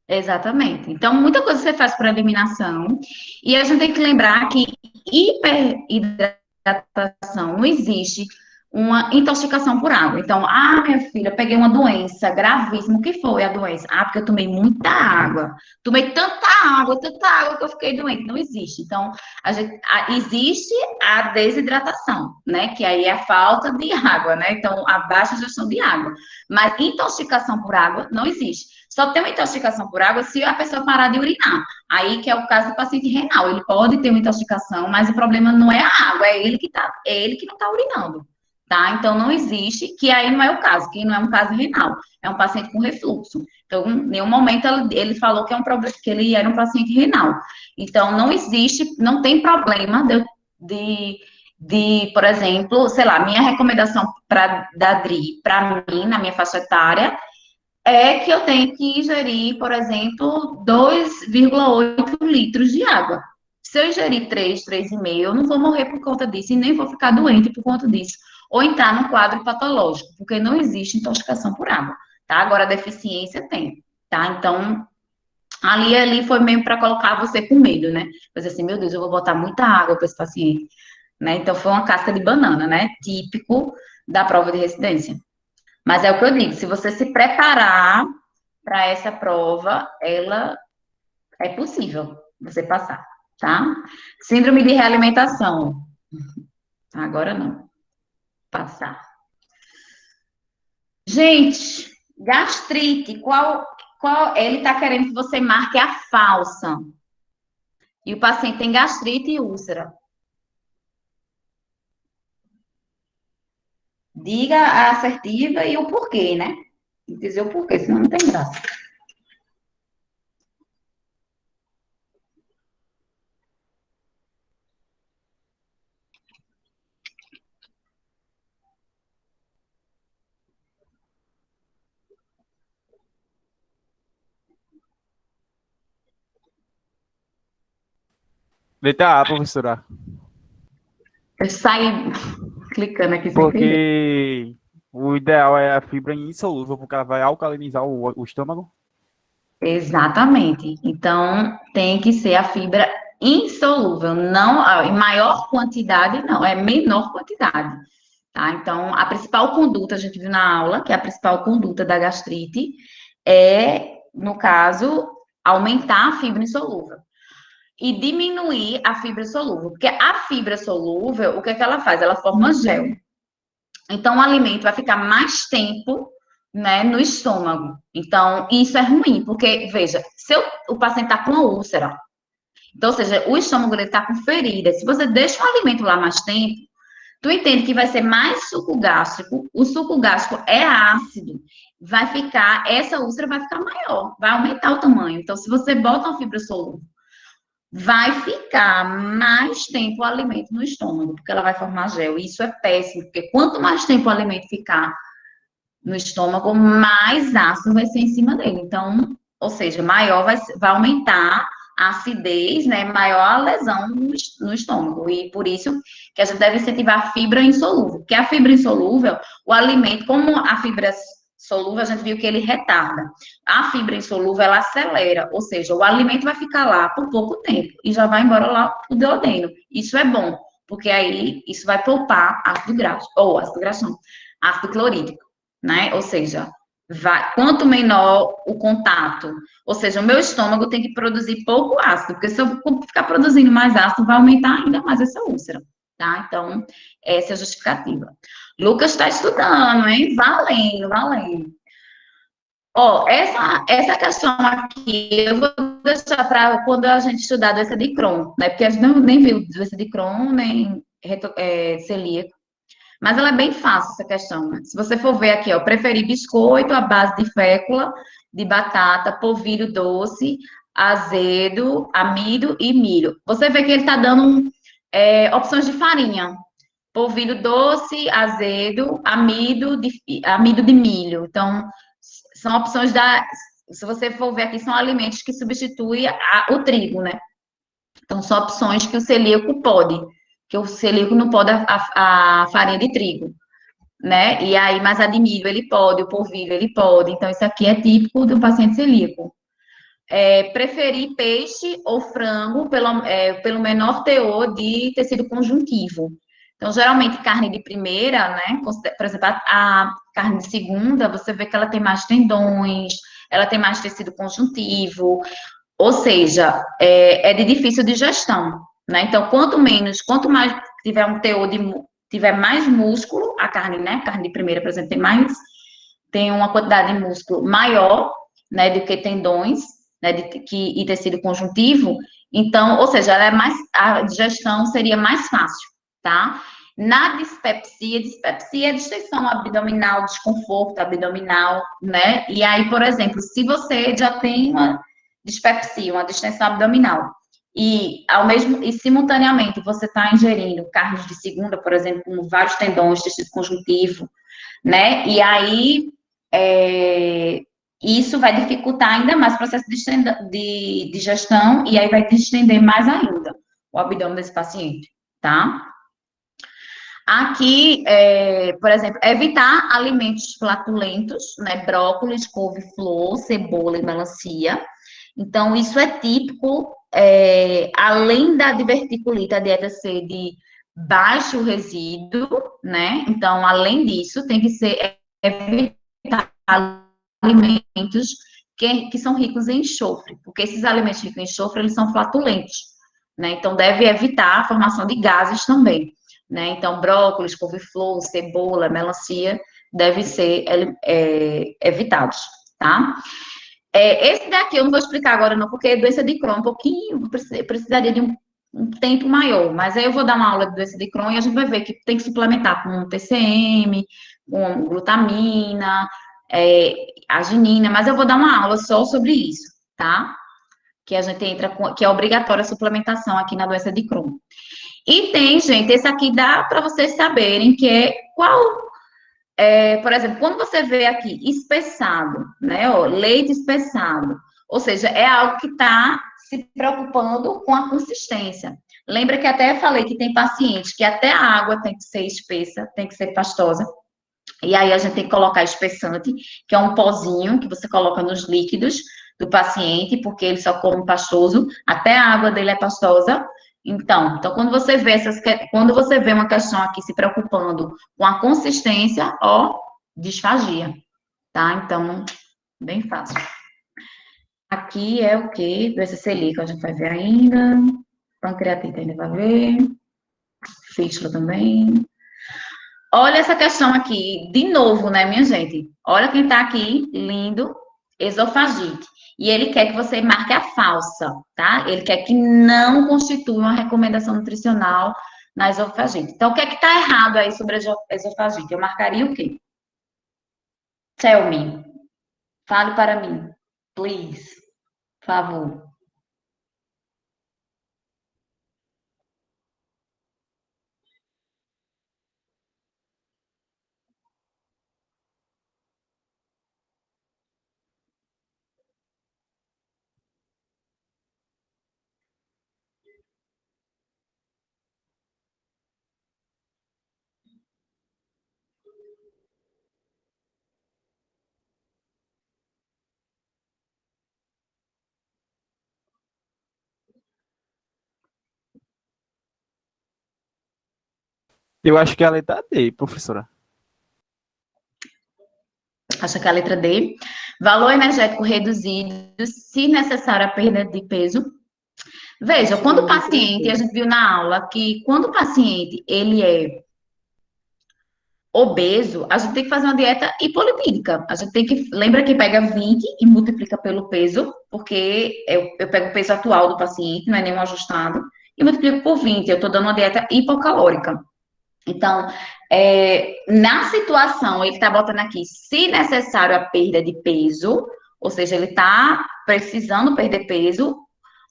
Exatamente. Então, muita coisa você faz por eliminação. E a gente tem que lembrar que hiperidratação não existe uma intoxicação por água. Então, minha filha, eu peguei uma doença gravíssima. O que foi a doença? Porque eu tomei muita água. Tomei tanta água que eu fiquei doente. Não existe. Então, existe a desidratação, né? Que aí é a falta de água, né? Então, a baixa gestão de água. Mas intoxicação por água não existe. Só tem uma intoxicação por água se a pessoa parar de urinar. Aí que é o caso do paciente renal. Ele pode ter uma intoxicação, mas o problema não é a água, é ele que não está urinando. Tá? Então, não existe, que aí não é o caso, que não é um caso renal, é um paciente com refluxo. Então, em nenhum momento ele falou que é um problema, que ele era um paciente renal. Então, não existe, não tem problema por exemplo, sei lá, minha recomendação da DRI, para mim, na minha faixa etária, é que eu tenho que ingerir, por exemplo, 2,8 litros de água. Se eu ingerir 3,5, eu não vou morrer por conta disso e nem vou ficar doente por conta disso. Ou entrar num quadro patológico, porque não existe intoxicação por água, tá? Agora, deficiência tem, tá? Então, ali foi mesmo para colocar você com medo, né? Fazer assim, meu Deus, eu vou botar muita água para esse paciente, né? Então, foi uma casca de banana, né? Típico da prova de residência. Mas é o que eu digo, se você se preparar para essa prova, ela é possível você passar, tá? Síndrome de realimentação. Agora não. Passar. Gente, gastrite, ele está querendo que você marque a falsa. E o paciente tem gastrite e úlcera. Diga a assertiva e o porquê, né? Tem que dizer o porquê, senão não tem graça. Letra A, professora. Eu saio clicando aqui sem entender. Porque o ideal é a fibra insolúvel, porque ela vai alcalinizar o estômago. Exatamente. Então, tem que ser a fibra insolúvel, não em maior quantidade, não, é menor quantidade. Tá? Então, a principal conduta, a gente viu na aula, que a principal conduta da gastrite no caso, aumentar a fibra insolúvel e diminuir a fibra solúvel, porque a fibra solúvel, o que é que ela faz? Ela forma gel. Então, o alimento vai ficar mais tempo, né, no estômago. Então, isso é ruim, porque, veja, se o paciente está com uma úlcera, então, ou seja, o estômago dele está com ferida, se você deixa o alimento lá mais tempo, tu entende que vai ser mais suco gástrico, o suco gástrico é ácido, essa úlcera vai ficar maior, vai aumentar o tamanho. Então, se você bota uma fibra solúvel, vai ficar mais tempo o alimento no estômago, porque ela vai formar gel. E isso é péssimo, porque quanto mais tempo o alimento ficar no estômago, mais ácido vai ser em cima dele. Então, ou seja, maior vai aumentar a acidez, né? Maior a lesão no estômago. E por isso que a gente deve incentivar a fibra insolúvel. Porque a fibra insolúvel, o alimento, como a fibra solúvel, a gente viu que ele retarda. A fibra insolúvel, ela acelera, ou seja, o alimento vai ficar lá por pouco tempo e já vai embora lá o duodeno. Isso é bom, porque aí isso vai poupar ácido graxo, ou ácido graxo não, ácido clorídrico, né? Ou seja, quanto menor o contato, ou seja, o meu estômago tem que produzir pouco ácido, porque se eu ficar produzindo mais ácido, vai aumentar ainda mais essa úlcera, tá? Então, essa é a justificativa. Lucas está estudando, hein? Valendo, valendo. Ó, essa questão aqui, eu vou deixar para quando a gente estudar doença de Crohn, né? Porque a gente nem viu doença de Crohn, nem celíaco. Mas ela é bem fácil, essa questão, né? Se você for ver aqui, ó, preferir biscoito à base de fécula, de batata, polvilho doce, azedo, amido e milho. Você vê que ele está dando opções de farinha. Polvilho doce, azedo, amido de milho. Então, são opções se você for ver aqui, são alimentos que substituem o trigo, né? Então, são opções que o celíaco pode, que o celíaco não pode a farinha de trigo, né? E aí, mas a de milho ele pode, o polvilho ele pode. Então, isso aqui é típico do paciente celíaco. Preferir peixe ou frango pelo menor teor de tecido conjuntivo. Então, geralmente, carne de primeira, né? Por exemplo, a carne de segunda, você vê que ela tem mais tendões, ela tem mais tecido conjuntivo, ou seja, é de difícil digestão, né? Então, quanto mais tiver um teor tiver mais músculo, a carne, né? Carne de primeira, por exemplo, tem uma quantidade de músculo maior, né, do que tendões, né, e tecido conjuntivo. Então, ou seja, a digestão seria mais fácil, tá? Na dispepsia é distensão abdominal, desconforto abdominal, né? E aí, por exemplo, se você já tem uma dispepsia, uma distensão abdominal, e simultaneamente você está ingerindo carnes de segunda, por exemplo, com vários tendões, tecido conjuntivo, né? E aí isso vai dificultar ainda mais o processo de digestão e aí vai distender mais ainda o abdômen desse paciente, tá? Aqui, por exemplo, evitar alimentos flatulentos, né? Brócolis, couve-flor, cebola e melancia. Então, isso é típico, além da diverticulite, a dieta ser de baixo resíduo, né? Então, além disso, tem que ser evitar alimentos que são ricos em enxofre, porque esses alimentos ricos em enxofre, eles são flatulentos, né? Então, deve evitar a formação de gases também, né? Então, brócolis, couve-flor, cebola, melancia, devem ser evitados, tá? Esse daqui eu não vou explicar agora não, porque doença de Crohn, um pouquinho, precisaria de um tempo maior, mas aí eu vou dar uma aula de doença de Crohn e a gente vai ver que tem que suplementar com TCM, com glutamina, arginina, mas eu vou dar uma aula só sobre isso, tá? Que a gente que é obrigatória a suplementação aqui na doença de Crohn. E tem, gente, esse aqui dá para vocês saberem que é por exemplo, quando você vê aqui espessado, né, ó, leite espessado, ou seja, é algo que está se preocupando com a consistência. Lembra que até falei que tem pacientes que até a água tem que ser espessa, tem que ser pastosa, e aí a gente tem que colocar espessante, que é um pozinho que você coloca nos líquidos do paciente, porque ele só come pastoso, até a água dele é pastosa. Então quando você vê uma questão aqui se preocupando com a consistência, ó, disfagia, tá? Então, bem fácil. Aqui é o quê? Doença celíaca, a gente vai ver ainda. Pancreatite ainda vai ver. Fístula também. Olha essa questão aqui, de novo, né, minha gente? Olha quem tá aqui, lindo, esofagite. E ele quer que você marque a falsa, tá? Ele quer que não constitua uma recomendação nutricional na esofagite. Então, o que é que tá errado aí sobre a esofagite? Eu marcaria o quê? Tell me. Fale para mim. Please. Por favor. Eu acho que é a letra D, professora. Acha que é a letra D. Valor energético reduzido, se necessário, a perda de peso. Veja, quando o paciente, a gente viu na aula que quando o paciente, ele é obeso, a gente tem que fazer uma dieta hipolipídica. A gente tem que, lembra que pega 20 e multiplica pelo peso, porque eu pego o peso atual do paciente, não é nenhum ajustado, e multiplico por 20. Eu estou dando uma dieta hipocalórica. Então, na situação, ele está botando aqui, se necessário, a perda de peso, ou seja, ele está precisando perder peso,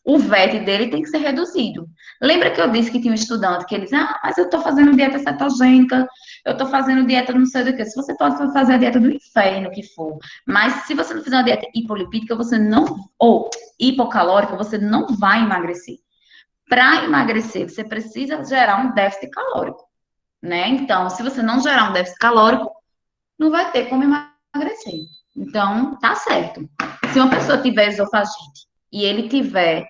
o VET dele tem que ser reduzido. Lembra que eu disse que tinha um estudante que ele diz, mas eu estou fazendo dieta cetogênica, eu estou fazendo dieta não sei do que. Se você pode fazer a dieta do inferno que for, mas se você não fizer uma dieta hipolipídica, ou hipocalórica, você não vai emagrecer. Para emagrecer, você precisa gerar um déficit calórico, né? Então, se você não gerar um déficit calórico, não vai ter como emagrecer. Então, tá certo. Se uma pessoa tiver esofagite e ele tiver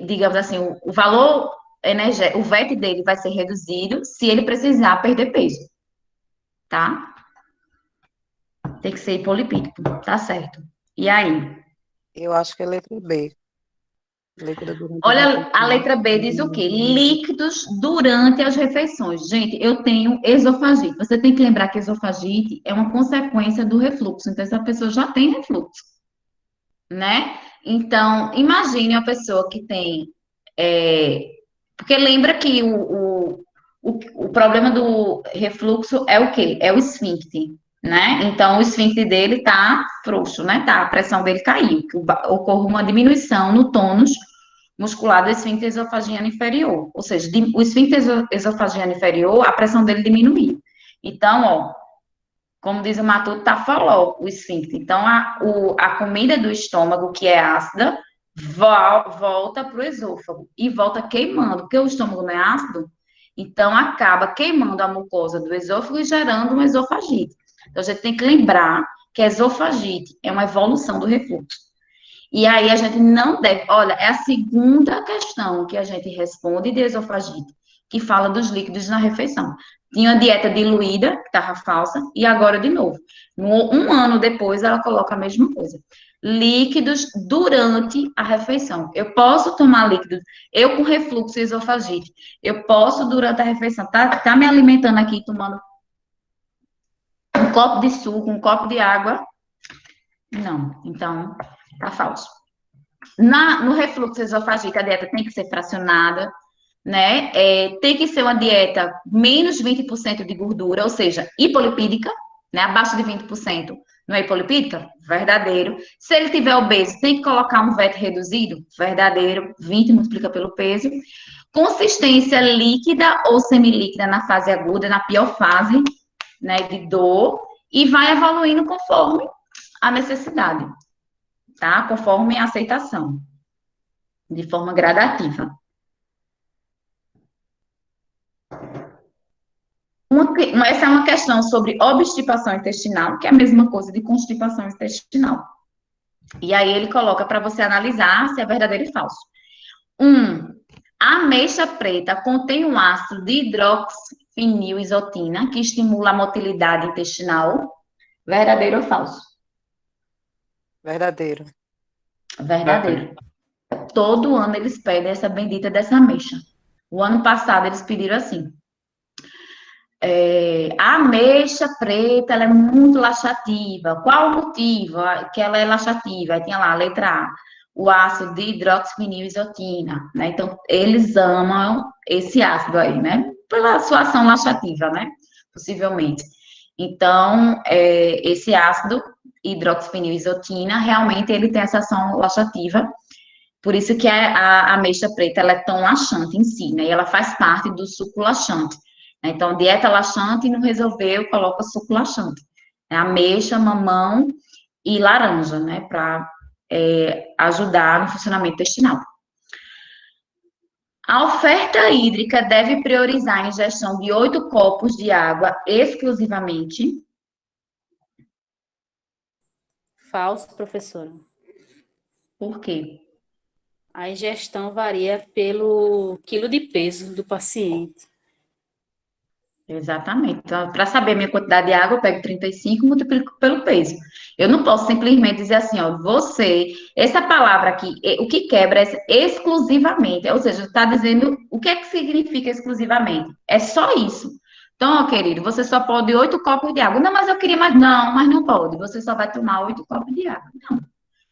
digamos assim, o valor o VET dele vai ser reduzido se ele precisar perder peso, tá? Tem que ser hipolipídico, tá certo. E aí? Eu acho que é letra B. Líquida durante a Olha, a refeição. letra B diz o quê? Líquidos durante as refeições. Gente, eu tenho esofagite. Você tem que lembrar que esofagite é uma consequência do refluxo. Então, essa pessoa já tem refluxo, né? Então, imagine uma pessoa que tem. Porque lembra que o problema do refluxo é o quê? É o esfíncter, né? Então, o esfíncter dele tá frouxo, né? Tá, a pressão dele caiu, que ocorre uma diminuição no tônus muscular do esfíncter esofagiano inferior. Ou seja, o esfíncter esofagiano inferior, a pressão dele diminuiu. Então, ó, como diz o Matuto, tá faló o esfíncter. Então, a comida do estômago, que é ácida, volta para o esôfago e volta queimando, porque o estômago não é ácido, então acaba queimando a mucosa do esôfago e gerando uma esofagite. Então, a gente tem que lembrar que a esofagite é uma evolução do refluxo. E aí a gente não deve. Olha, é a segunda questão que a gente responde de esofagite, que fala dos líquidos na refeição. Tinha uma dieta diluída, que estava falsa, e agora de novo. Um ano depois, ela coloca a mesma coisa. Líquidos durante a refeição. Eu posso tomar líquidos, eu com refluxo e esofagite, eu posso durante a refeição, tá me alimentando aqui, tomando um copo de suco, um copo de água? Não, então, tá falso. No refluxo esofágico, a dieta tem que ser fracionada, né? Tem que ser uma dieta menos 20% de gordura, ou seja, hipolipídica, né? Abaixo de 20%. Não é hipolipídica? Verdadeiro. Se ele tiver obeso, tem que colocar um VET reduzido? Verdadeiro. 20 multiplica pelo peso. Consistência líquida ou semilíquida na fase aguda, na pior fase, né, de dor, e vai evoluindo conforme a necessidade, tá? Conforme a aceitação, de forma gradativa. Essa é uma questão sobre obstipação intestinal, que é a mesma coisa de constipação intestinal. E aí ele coloca para você analisar se é verdadeiro e falso. A ameixa preta contém um ácido de hidroxifenilisotina que estimula a motilidade intestinal. Verdadeiro ou falso? Verdadeiro. Verdadeiro. Todo ano eles pedem essa bendita dessa ameixa. O ano passado eles pediram assim. A ameixa preta, ela é muito laxativa. Qual o motivo que ela é laxativa? Aí tinha lá a letra A, o ácido de hidroxifenilisotina, né? Então, eles amam esse ácido aí, né? Pela sua ação laxativa, né? Possivelmente. Então, esse ácido hidroxifenilisotina, realmente ele tem essa ação laxativa. Por isso que a ameixa preta, ela é tão laxante em si, né? E ela faz parte do suco laxante. Então, dieta laxante não resolveu, coloca suco laxante. Ameixa, mamão e laranja, né? Para ajudar no funcionamento intestinal. A oferta hídrica deve priorizar a ingestão de 8 copos de água exclusivamente. Falso, professora. Por quê? A ingestão varia pelo quilo de peso do paciente. Exatamente. Então, para saber a minha quantidade de água, eu pego 35 e multiplico pelo peso. Eu não posso simplesmente dizer assim, ó, essa palavra aqui, o que quebra é exclusivamente, ou seja, está dizendo o que é que significa exclusivamente. É só isso. Então, ó, querido, você só pode 8 copos de água. Não, mas eu queria mais. Não, mas não pode. Você só vai tomar 8 copos de água. Não.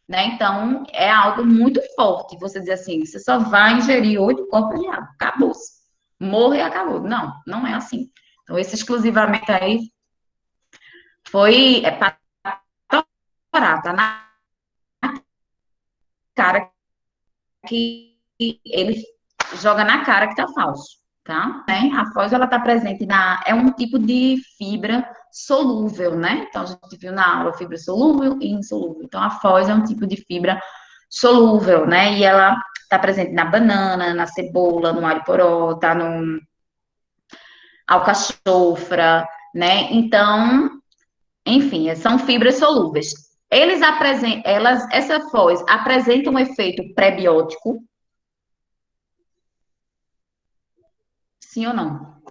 Né? Então, é algo muito forte. Você dizer assim, você só vai ingerir 8 copos de água. Acabou-se. Morre e acabou. Não, não é assim. Então, esse exclusivamente aí foi para torar, tá na cara que ele joga na cara que tá falso, tá? Né? A foz, ela tá presente é um tipo de fibra solúvel, né? Então, a gente viu na aula fibra solúvel e insolúvel. Então, a foz é um tipo de fibra solúvel, né? E ela tá presente na banana, na cebola, no alho poró, tá no alcachofra, né? Então, enfim, são fibras solúveis. Essa foz apresenta um efeito pré-biótico. Sim ou não?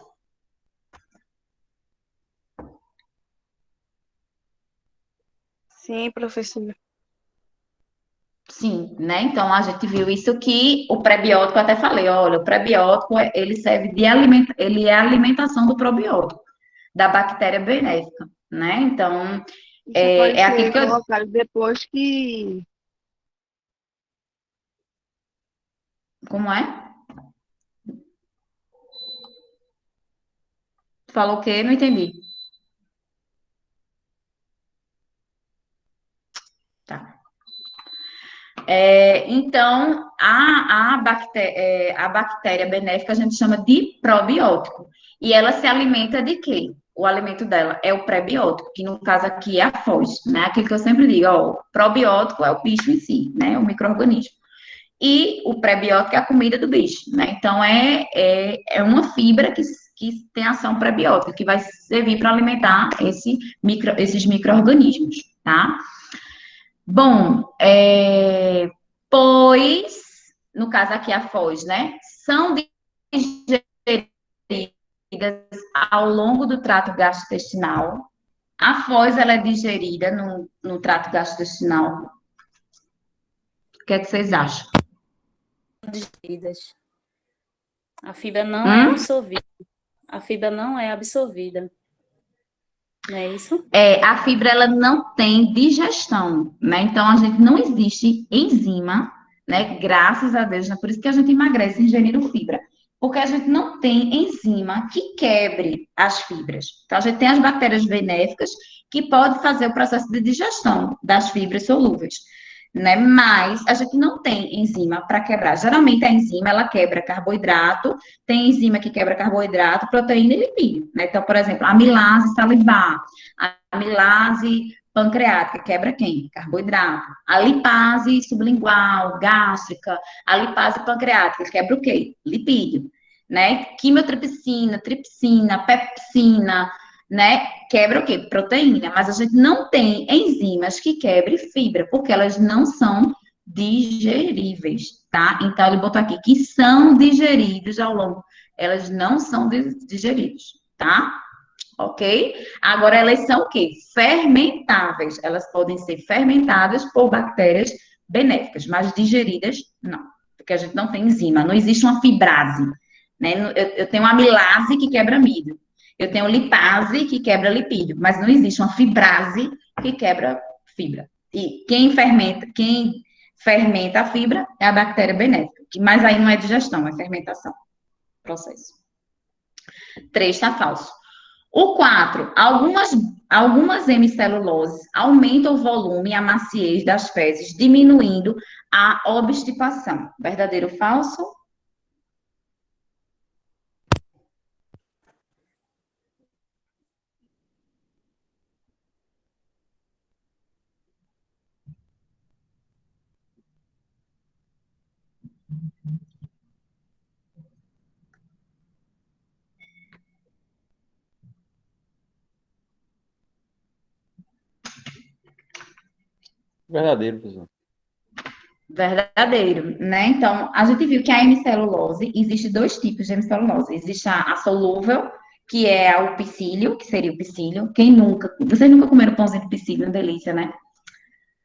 Sim, professora. Sim, né? Então a gente viu isso que o prebiótico, eu até falei, olha, o prebiótico ele serve de ele é a alimentação do probiótico, da bactéria benéfica, né? Então Isso pode é aquilo ser que eu, colocado depois que. como é? Falou o quê? Não entendi. Tá. Então, a bactéria benéfica a gente chama de probiótico. E ela se alimenta de quê? O alimento dela é o prebiótico, que no caso aqui é a foz, né? Aquilo que eu sempre digo, ó, o probiótico é o bicho em si, né? O micro-organismo. E o prebiótico é a comida do bicho, né? Então, é uma fibra que tem ação prebiótica, que vai servir para alimentar esses micro-organismos, tá? Bom, pois, no caso aqui a foz, né, são digeridas ao longo do trato gastrointestinal. A foz, ela é digerida no trato gastrointestinal. O que é que vocês acham? Digeridas. A fibra não é Hum? absorvida. A fibra não é absorvida. Não é isso? A fibra, ela não tem digestão, né? Então, a gente não existe enzima, né? Graças a Deus, né? Por isso que a gente emagrece ingerindo fibra. Porque a gente não tem enzima que quebre as fibras. Então, a gente tem as bactérias benéficas que podem fazer o processo de digestão das fibras solúveis, né? Mas a gente não tem enzima para quebrar. Geralmente, a enzima, ela quebra carboidrato, tem enzima que quebra carboidrato, proteína e lipídio, né? Então, por exemplo, a amilase salivar, a amilase pancreática, quebra quem? Carboidrato. A lipase sublingual, gástrica, a lipase pancreática, quebra o quê? Lipídio, né? Quimiotripsina, tripsina, pepsina, né? Quebra o quê? Proteína. Mas a gente não tem enzimas que quebrem fibra, porque elas não são digeríveis, tá? Então, ele botou aqui que são digeridos ao longo. Elas não são digeridos, tá? Ok? Agora, elas são o quê? Fermentáveis. Elas podem ser fermentadas por bactérias benéficas, mas digeridas, não. Porque a gente não tem enzima, não existe uma fibrase. Né? Eu tenho amilase que quebra amido. Eu tenho lipase que quebra lipídio, mas não existe uma fibrase que quebra fibra. E quem fermenta a fibra é a bactéria benéfica. Mas aí não é digestão, é fermentação. Processo. 3 está falso. O 4, algumas hemiceluloses aumentam o volume e a maciez das fezes, diminuindo a obstipação. Verdadeiro ou falso? Verdadeiro, professor. Verdadeiro, né? Então, a gente viu que a hemicelulose, existe dois tipos de hemicelulose. Existe a solúvel, que é o psyllium, que seria o psyllium. Vocês nunca comeram pãozinho de psyllium, delícia, né?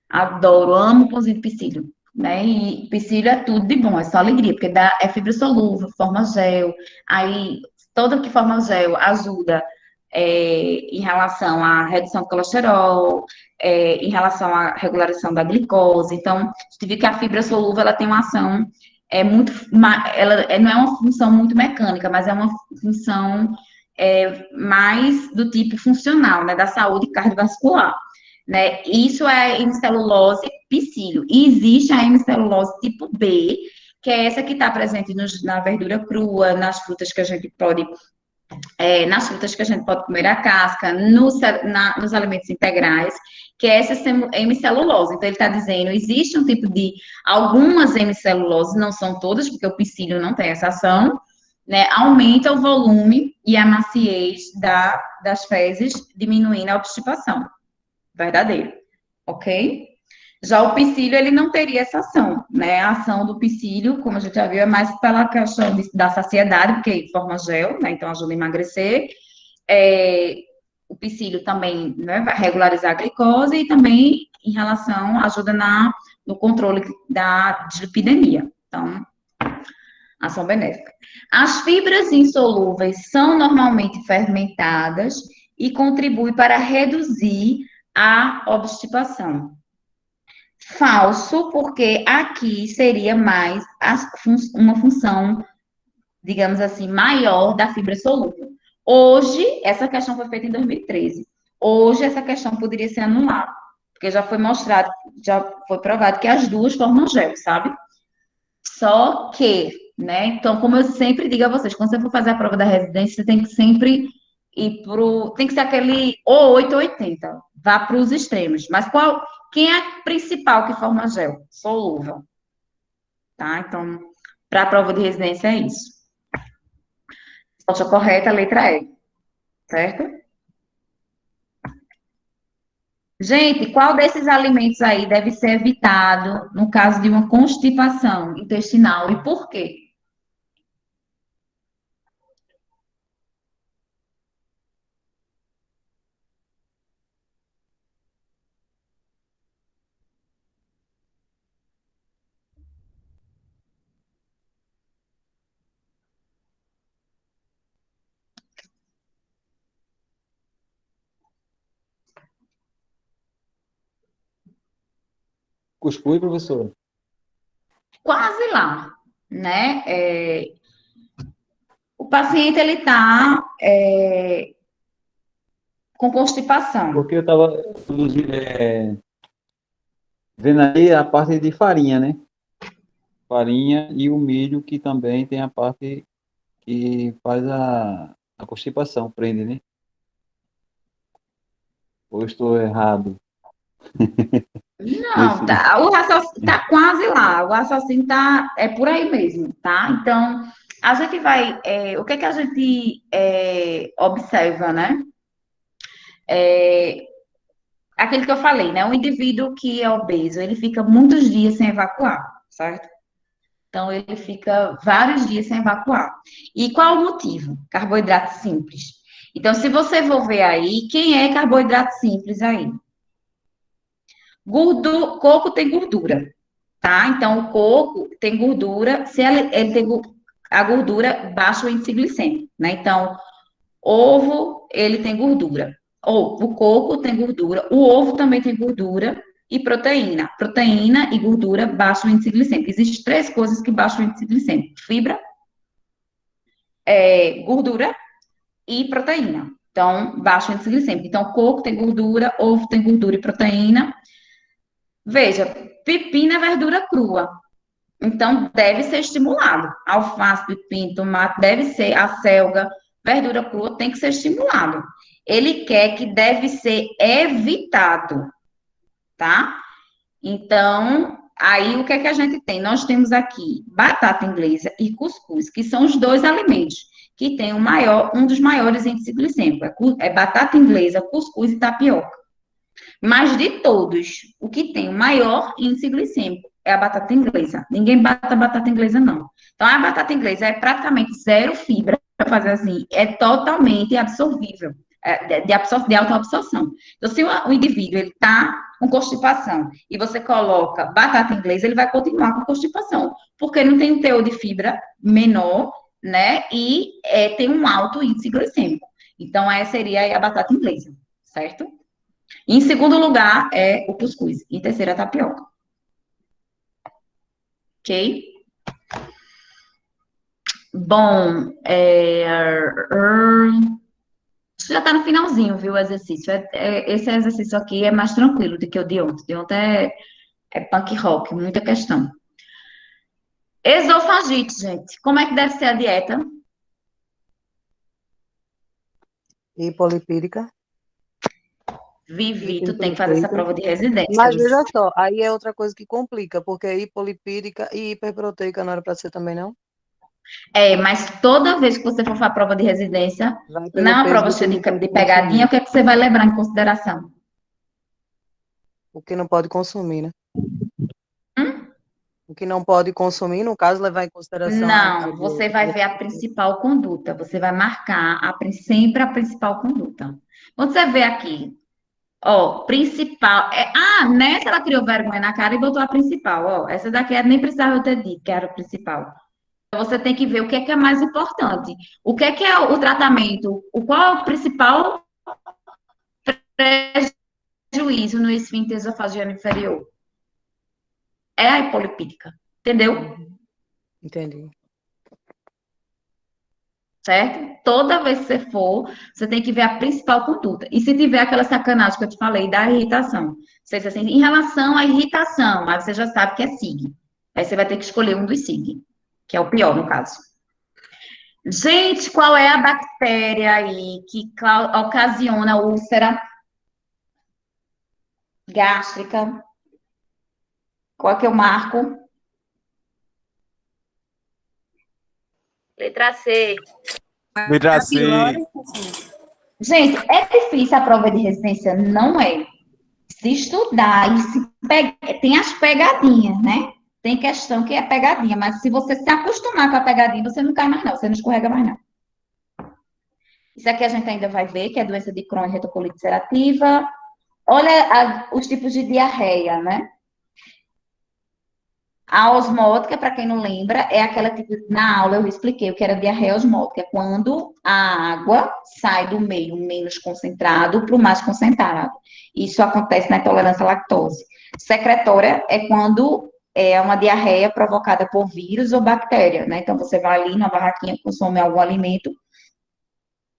Adoro, amo pãozinho de psyllium, né? E psyllium é tudo de bom, é só alegria, porque é fibra solúvel, forma gel. Aí, toda que forma gel ajuda em relação à redução do colesterol, em relação à regulação da glicose. Então, a gente viu que a fibra solúvel, ela tem uma ação não é uma função muito mecânica, mas é uma função mais do tipo funcional, né, da saúde cardiovascular. Né? Isso é a hemicelulose psyllium. E existe a hemicelulose tipo B, que é essa que está presente na verdura crua, nas frutas que a gente pode comer a casca, nos alimentos integrais, que é essa hemicelulose. Então, ele está dizendo, existe um tipo de, algumas hemiceluloses, não são todas, porque o psyllium não tem essa ação, né, aumenta o volume e a maciez das fezes, diminuindo a obstipação. Verdadeiro, ok? Já o psyllium, ele não teria essa ação, né? A ação do psyllium, como a gente já viu, é mais pela questão da saciedade, porque forma gel, né? Então ajuda a emagrecer. É, o psyllium também, né, vai regularizar a glicose e também em relação, ajuda no controle da dislipidemia. Então, ação benéfica. As fibras insolúveis são normalmente fermentadas e contribuem para reduzir a obstipação. Falso, porque aqui seria mais uma função, digamos assim, maior da fibra solúvel. Hoje, essa questão foi feita em 2013. Hoje, essa questão poderia ser anulada, porque já foi mostrado, já foi provado que as duas formam gel, sabe? Só que, né? Então, como eu sempre digo a vocês, quando você for fazer a prova da residência, você tem que sempre ir tem que ser aquele ou 8 ou 80. Vá para os extremos. Mas quem é a principal que forma gel? Solúvel. Tá? Então, para a prova de residência é isso. Resposta correta, letra E. Certo? Gente, qual desses alimentos aí deve ser evitado no caso de uma constipação intestinal e por quê? Cuscuz, professor. Quase lá, né? O paciente, ele está com constipação. Porque eu estava vendo aí a parte de farinha, né? Farinha e o milho, que também tem a parte que faz a constipação, prende, né? Ou estou errado? Não, tá, o raciocínio tá quase lá, o raciocínio é por aí mesmo, tá? Então, a gente vai, o que é que a gente observa, né? Aquele que eu falei, né? Um indivíduo que é obeso, ele fica muitos dias sem evacuar, certo? Então, ele fica vários dias sem evacuar. E qual o motivo? Carboidrato simples. Então, se você for ver aí, quem é carboidrato simples aí? Coco tem gordura, tá? Então, o coco tem gordura, se ele tem a gordura, baixa o índice glicêmico, né? Então, ovo, ele tem gordura. Ou o coco tem gordura, o ovo também tem gordura e proteína. Proteína e gordura baixam o índice glicêmico. Existem três coisas que baixam o índice glicêmico: fibra, gordura e proteína. Então, baixa o índice glicêmico. Então, coco tem gordura, ovo tem gordura e proteína. Veja, pepino é verdura crua. Então, deve ser estimulado. Alface, pepino, tomate, deve ser, a selga, verdura crua tem que ser estimulado. Ele quer que deve ser evitado, tá? Então, aí o que é que a gente tem? Nós temos aqui batata inglesa e cuscuz, que são os dois alimentos que têm um dos maiores índices glicêmicos. É batata inglesa, cuscuz e tapioca. Mas de todos, o que tem o maior índice glicêmico é a batata inglesa. Ninguém bata a batata inglesa, não. Então, a batata inglesa é praticamente zero fibra, para fazer assim, é totalmente absorvível, de alta absorção. Então, se o indivíduo ele está com constipação e você coloca batata inglesa, ele vai continuar com constipação, porque não tem um teor de fibra menor, né? E tem um alto índice glicêmico. Então, essa seria a batata inglesa, certo? Em segundo lugar é o cuscuz. Em terceiro, a tapioca. Ok? Bom, já está no finalzinho, viu, o exercício. Esse exercício aqui é mais tranquilo do que o de ontem. De ontem é punk rock, muita questão. Esofagite, gente. Como é que deve ser a dieta? Hipolipídica. Vivi, tu tem que fazer essa prova de residência. Mas veja só, aí é outra coisa que complica, porque hipolipídica e hiperproteica não era para ser também, não? Mas toda vez que você for para a prova de residência, Vai pelo não é uma peso prova do cheia que de não pode pegadinha, consumir. o que é que você vai levar em consideração? O que não pode consumir, né? O que não pode consumir, no caso, levar em consideração Não, você vai ver a principal conduta, você vai marcar sempre a principal conduta. Quando você vê aqui, ó, principal, nessa ela criou vergonha na cara e botou a principal, ó, essa daqui nem precisava eu ter dito que era a principal. Então, você tem que ver o que é mais importante, o que é o tratamento, qual é o principal prejuízo no esfíncter esofagiano inferior? É a hipolipídica, entendeu? Entendi. Certo? Toda vez que você for, você tem que ver a principal conduta. E se tiver aquela sacanagem que eu te falei da irritação, você diz assim, em relação à irritação, aí você já sabe que é SIG. Aí você vai ter que escolher um dos SIG, que é o pior no caso. Gente, qual é a bactéria aí que ocasiona úlcera gástrica? Qual é que eu marco? Letra C. Letra C. Gente, é difícil a prova de resistência? Não é. Se estudar e tem as pegadinhas, né? Tem questão que é pegadinha, mas se você se acostumar com a pegadinha, você não cai mais não, você não escorrega mais não. Isso aqui a gente ainda vai ver, que é doença de Crohn e retocolite ulcerativa. Olha os tipos de diarreia, né? A osmótica, para quem não lembra, é aquela tipo, na aula eu expliquei o que era diarreia osmótica, é quando a água sai do meio menos concentrado para o mais concentrado. Isso acontece na intolerância à lactose. Secretória é quando é uma diarreia provocada por vírus ou bactéria, né? Então, você vai ali na barraquinha, consome algum alimento,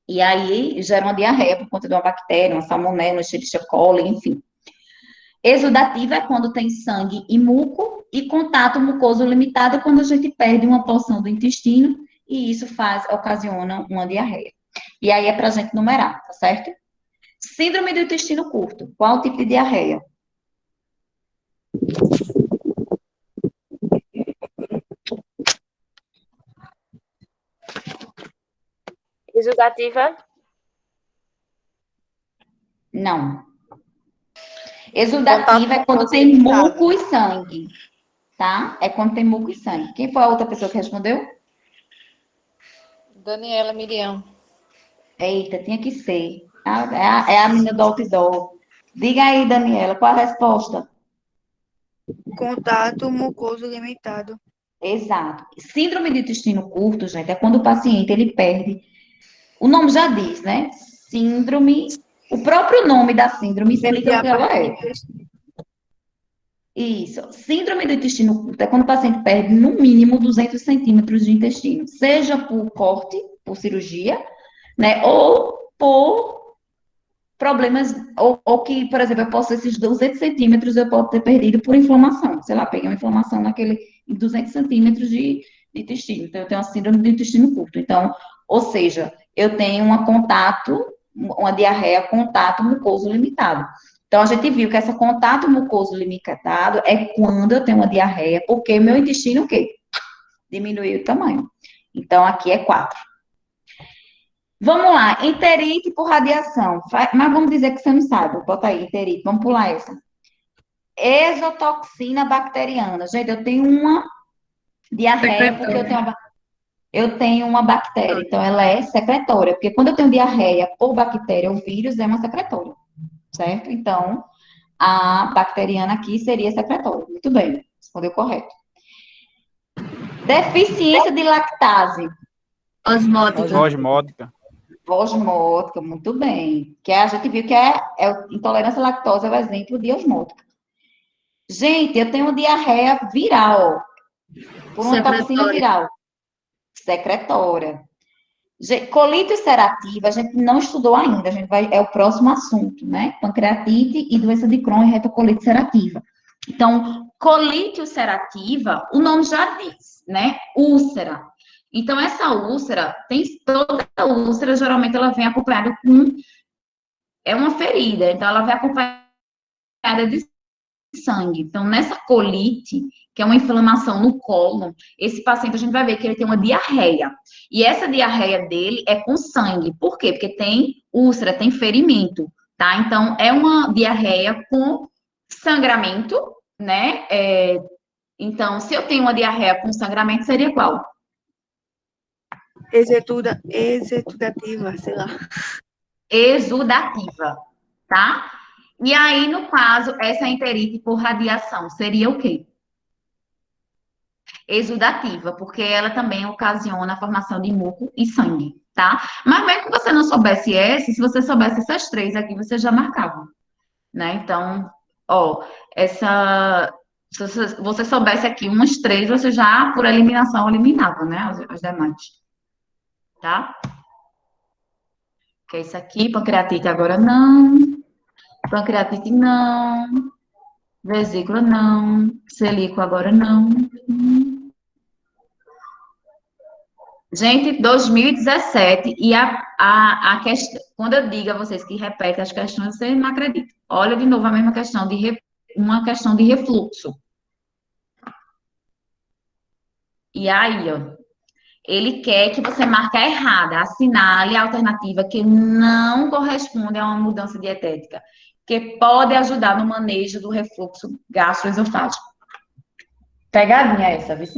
e aí gera uma diarreia por conta de uma bactéria, uma salmonela, uma Escherichia coli, enfim. Exudativa é quando tem sangue e muco, e contato mucoso limitado é quando a gente perde uma porção do intestino, e isso ocasiona uma diarreia. E aí é pra gente numerar, tá certo? Síndrome do intestino curto. Qual o tipo de diarreia? Exudativa. Não. Exudativa é quando tem muco e sangue, tá? É quando tem muco e sangue. Quem foi a outra pessoa que respondeu? Daniela Miriam. Eita, tinha que ser. É a menina do outdoor. Diga aí, Daniela, qual a resposta? Contato mucoso limitado. Exato. Síndrome do intestino curto, gente, é quando o paciente ele perde. O nome já diz, né? Síndrome. O próprio nome da síndrome explica o que ela é. Isso. Síndrome do intestino curto é quando o paciente perde no mínimo 200 centímetros de intestino, seja por corte, por cirurgia, né? Ou por problemas, ou que, por exemplo, eu posso, esses 200 centímetros eu posso ter perdido por inflamação. Sei lá, peguei uma inflamação naquele 200 centímetros de intestino. Então, eu tenho a síndrome do intestino curto. Então, ou seja, eu tenho uma diarreia contato mucoso limitado. Então, a gente viu que essa contato mucoso limitado é quando eu tenho uma diarreia, porque meu intestino, o quê? Diminuiu o tamanho. Então, aqui é 4. Vamos lá, enterite por radiação. Mas vamos dizer que você não sabe. Bota aí, enterite. Vamos pular essa. Exotoxina bacteriana. Gente, eu tenho uma diarreia porque eu tenho uma bactéria. Então, ela é secretória. Porque quando eu tenho diarreia por bactéria ou vírus, é uma secretória. Certo? Então, a bacteriana aqui seria secretória. Muito bem, respondeu correto. Deficiência de lactase. Osmótica. Osmótica. Osmótica, muito bem. Que a gente viu que intolerância à lactose é o exemplo de osmótica. Gente, eu tenho diarreia viral. Por uma toxina viral. Secretória. Colite ulcerativa, a gente não estudou ainda, é o próximo assunto, né? Pancreatite e doença de Crohn e retocolite ulcerativa. Então, colite ulcerativa, o nome já diz, né? Úlcera. Então, essa úlcera, toda úlcera, geralmente, ela vem acompanhada é uma ferida, então ela vem acompanhada de sangue. Então, nessa colite, que é uma inflamação no cólon, esse paciente a gente vai ver que ele tem uma diarreia. E essa diarreia dele é com sangue. Por quê? Porque tem úlcera, tem ferimento, tá? Então, é uma diarreia com sangramento, né? Então, se eu tenho uma diarreia com sangramento, seria qual? Exudativa, sei lá. Exudativa, tá? E aí, no caso, essa enterite por radiação seria o quê? Exudativa, porque ela também ocasiona a formação de muco e sangue, tá? Mas mesmo que você não soubesse essa, se você soubesse essas três aqui, você já marcava, né? Então, ó, essa. Se você soubesse aqui umas três, você já, por eliminação, eliminava, né? As demais, tá? Que é isso aqui, pancreatite agora não, pancreatite não, vesícula não, celíaco agora não. Gente, 2017, e a questão, quando eu digo a vocês que repete as questões, vocês não acreditam. Olha de novo a mesma questão uma questão de refluxo. E aí, ó, ele quer que você marque a errada, assinale a alternativa que não corresponde a uma mudança dietética, que pode ajudar no manejo do refluxo gastroesofágico. Pegadinha essa, viu?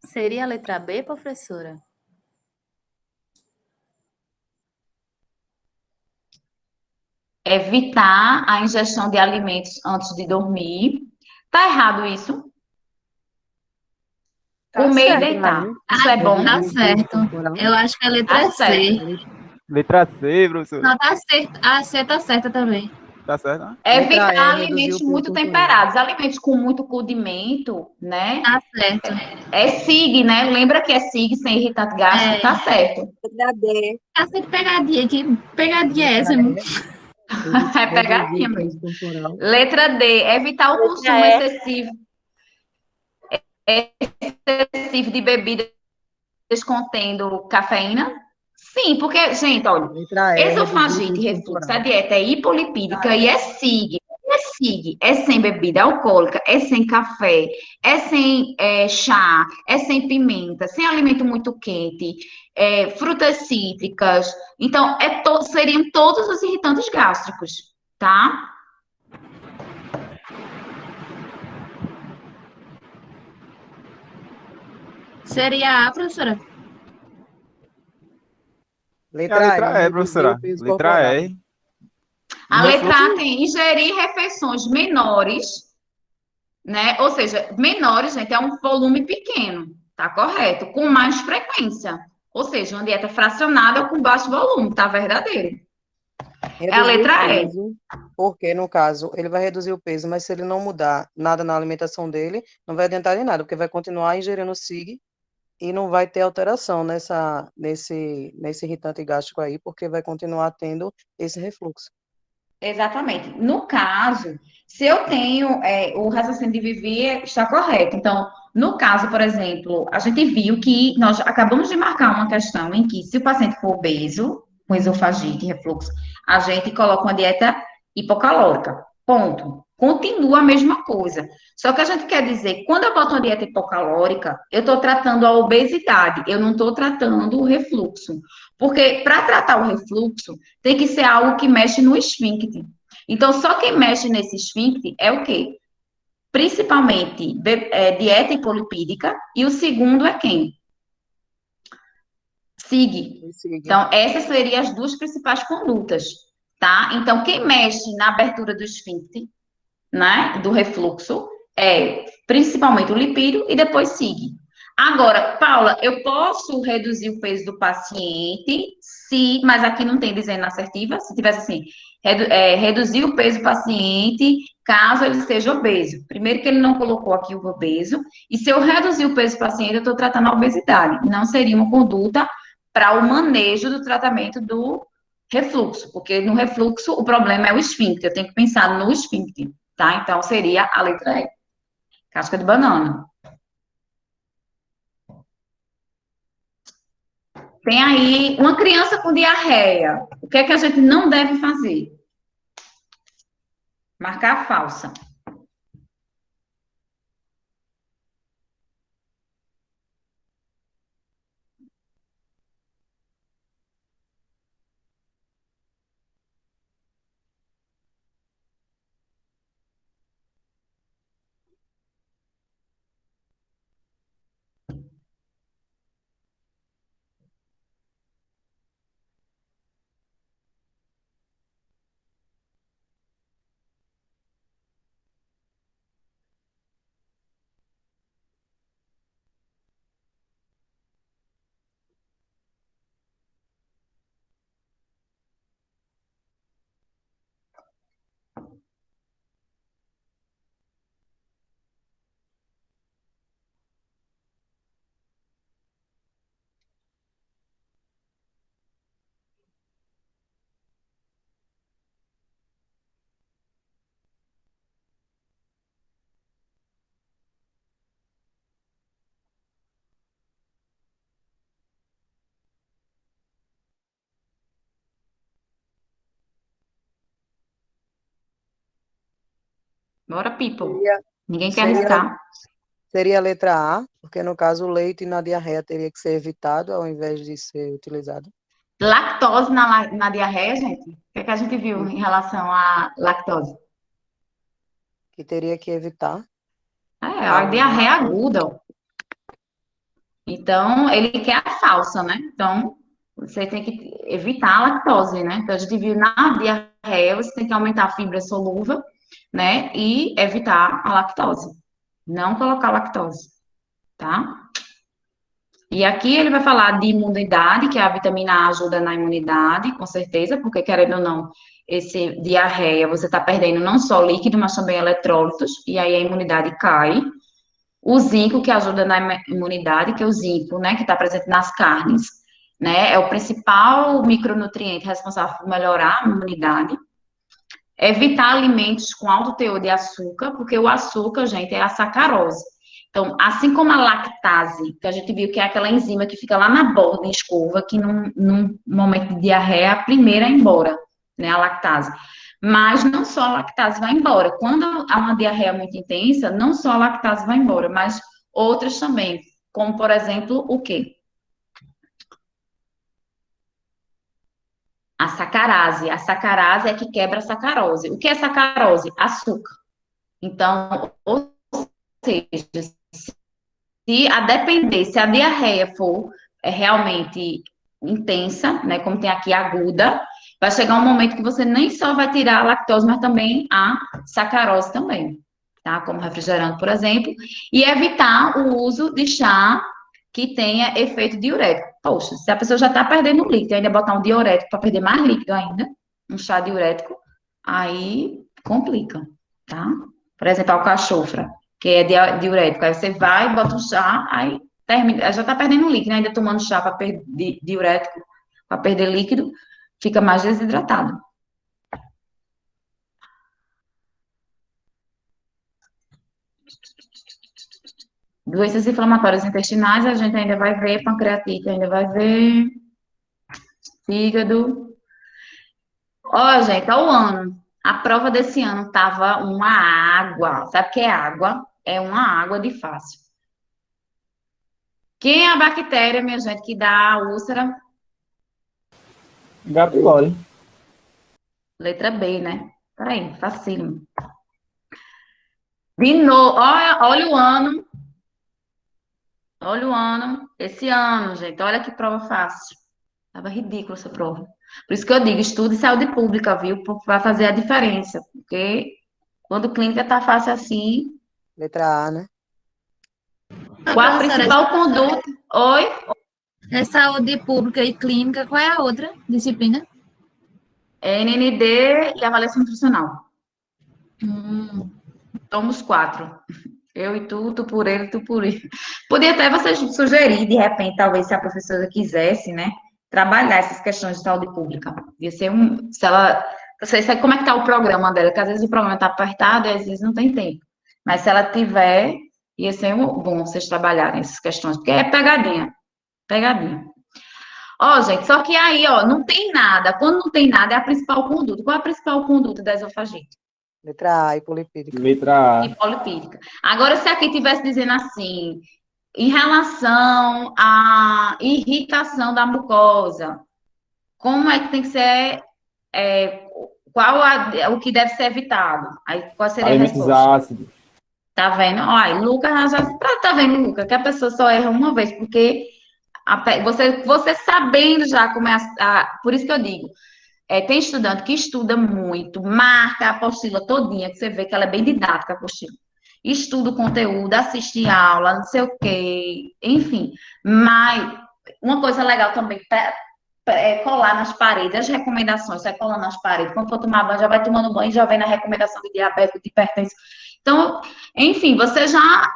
Seria a letra B, professora? Evitar a ingestão de alimentos antes de dormir. Tá errado isso? Tá Comer e certo, deitar. né? Isso é bom? Tá certo. Eu acho que é a letra Tá certo. C. Letra C, professora. Não, tá certo. A C tá certa também. Tá certo, né? Letra Evitar E, reduzir alimentos o peso muito corporal. temperados. Alimentos com muito condimento, né? Tá certo. É SIG, né? Lembra que é SIG, sem irritante gástrico? É. Tá certo. Letra D. Tá certo pegadinha. Que pegadinha é essa? É Reduzir pegadinha o peso mesmo. corporal. Letra D. Evitar o consumo E. excessivo de bebidas contendo cafeína? Sim, porque, gente, olha, Letra E, reduzir o esofagite, peso refluxo, a corporal. dieta é hipolipídica e é SIG. É SIG, é sem bebida alcoólica, é sem café, é sem chá, é sem pimenta, sem alimento muito quente, frutas cítricas. Então, seriam todos os irritantes gástricos, tá? Seria a, professora? É a Letra E, letra E, reduzir o professora. peso Letra corporal. E. A No letra refluxo, A tem ingerir refeições menores, né? Ou seja, menores, gente, é um volume pequeno, tá correto? Com mais frequência. Ou seja, uma dieta fracionada ou com baixo volume, tá verdadeiro. É a Reduzir o letra E. peso, porque, no caso, ele vai reduzir o peso, mas se ele não mudar nada na alimentação dele, não vai adiantar em nada, porque vai continuar ingerindo SIG e não vai ter alteração nesse irritante gástrico aí, porque vai continuar tendo esse refluxo. Exatamente. No caso, se eu tenho o raciocínio de Vivi está correto. Então, no caso, por exemplo, a gente viu que nós acabamos de marcar uma questão em que, se o paciente for obeso, com esofagite, refluxo, a gente coloca uma dieta hipocalórica. Ponto. Continua a mesma coisa. Só que a gente quer dizer, quando eu boto uma dieta hipocalórica, eu estou tratando a obesidade, eu não estou tratando o refluxo. Porque para tratar o refluxo, tem que ser algo que mexe no esfíncter. Então, só quem mexe nesse esfíncter é o quê? Principalmente dieta hipolipídica, e o segundo é quem? SIG. Então, essas seriam as duas principais condutas, tá? Então, quem mexe na abertura do esfíncter, né, do refluxo, é principalmente o lipídio e depois SIG. Agora, Paula, eu posso reduzir o peso do paciente, se, mas aqui não tem dizendo assertiva, se tivesse assim, reduzir o peso do paciente caso ele seja obeso. Primeiro que ele não colocou aqui o obeso, e se eu reduzir o peso do paciente, eu estou tratando a obesidade. Não seria uma conduta para o manejo do tratamento do refluxo, porque no refluxo o problema é o esfíncter, eu tenho que pensar no esfíncter, tá? Então seria a letra E. Casca de banana. Tem aí uma criança com diarreia. O que é que a gente não deve fazer? Marcar a falsa. Bora, people. Seria, Ninguém quer seria, arriscar. seria a letra A, porque no caso o leite na diarreia teria que ser evitado ao invés de ser utilizado. Lactose na diarreia, gente? O que é que a gente viu em relação à lactose? Que teria que evitar. A diarreia aguda. Ó. Então, ele quer a falsa, né? Então, você tem que evitar a lactose, né? Então, a gente viu na diarreia, você tem que aumentar a fibra solúvel, né? E evitar a lactose. Não colocar lactose, tá? E aqui ele vai falar de imunidade, que a vitamina A ajuda na imunidade, com certeza, porque querendo ou não, esse diarreia, você está perdendo não só líquido, mas também eletrólitos, e aí a imunidade cai. O zinco, que ajuda na imunidade, que é o zinco, né, que está presente nas carnes, né, é o principal micronutriente responsável por melhorar a imunidade. Evitar alimentos com alto teor de açúcar, porque o açúcar, gente, é a sacarose. Então, assim como a lactase, que a gente viu que é aquela enzima que fica lá na borda, em escova, que num momento de diarreia, é a primeira a ir embora, né, a lactase. Mas não só a lactase vai embora. Quando há uma diarreia muito intensa, não só a lactase vai embora, mas outras também, como, por exemplo, o quê? A sacarase. A sacarase é que quebra a sacarose. O que é sacarose? Açúcar. Então, ou seja, se a depender, se a diarreia for realmente intensa, né, como tem aqui aguda, vai chegar um momento que você nem só vai tirar a lactose, mas também a sacarose também, tá? Como refrigerante, por exemplo, e evitar o uso de chá que tenha efeito diurético. Poxa, se a pessoa já está perdendo líquido, ainda botar um diurético para perder mais líquido ainda, um chá diurético, aí complica, tá? Por exemplo, a alcachofra, que é diurético. Aí você vai, bota um chá, aí termina, já está perdendo líquido, ainda tomando chá para perder diurético, para perder líquido, fica mais desidratado. Doenças inflamatórias intestinais, a gente ainda vai ver pancreatite, ainda vai ver fígado. Ó, gente, ó o ano. A prova desse ano tava uma água. Sabe o que é água? É uma água de fácil. Quem é a bactéria, minha gente, que dá úlcera? H. pylori. Letra B, né? Peraí, facílimo. De novo, olha o ano. Olha o ano. Esse ano, gente, olha que prova fácil. Tava ridícula essa prova. Por isso que eu digo, estude saúde pública, viu? Porque vai fazer a diferença. Porque quando clínica tá fácil assim, Letra A, né? qual a Professora, principal conduta? Oi? é saúde pública e clínica, qual é a outra disciplina? NND e avaliação nutricional. Hum. Somos 4. Eu e tu por ele, tu por ele. Podia até você sugerir, de repente, talvez, se a professora quisesse, né, trabalhar essas questões de saúde pública. Ia ser se ela, você sabe como é que tá o programa dela, que às vezes o programa tá apertado e às vezes não tem tempo. Mas se ela tiver, ia ser bom vocês trabalharem essas questões, porque é pegadinha, pegadinha. Ó, gente, só que aí, ó, não tem nada. Quando não tem nada, é a principal conduta. Qual é a principal conduta da esofagite? Letra A, hipolipídica. Letra A. Hipolipídica. Agora, se aqui tivesse dizendo assim, em relação à irritação da mucosa, como é que tem que ser, o que deve ser evitado? Aí, qual seria a Alimentos resposta? ácidos. Tá vendo? Olha, Lucas, tá vendo, Lucas, que a pessoa só erra uma vez, porque você sabendo já como é por isso que eu digo, tem estudante que estuda muito, marca a apostila todinha, que você vê que ela é bem didática, a apostila. Estuda o conteúdo, assiste aula, não sei o quê, enfim. Mas uma coisa legal também é colar nas paredes, as recomendações, você vai colando nas paredes. Quando for tomar banho, já vai tomando banho, já vem na recomendação de diabetes, de hipertensão. Então, enfim, você já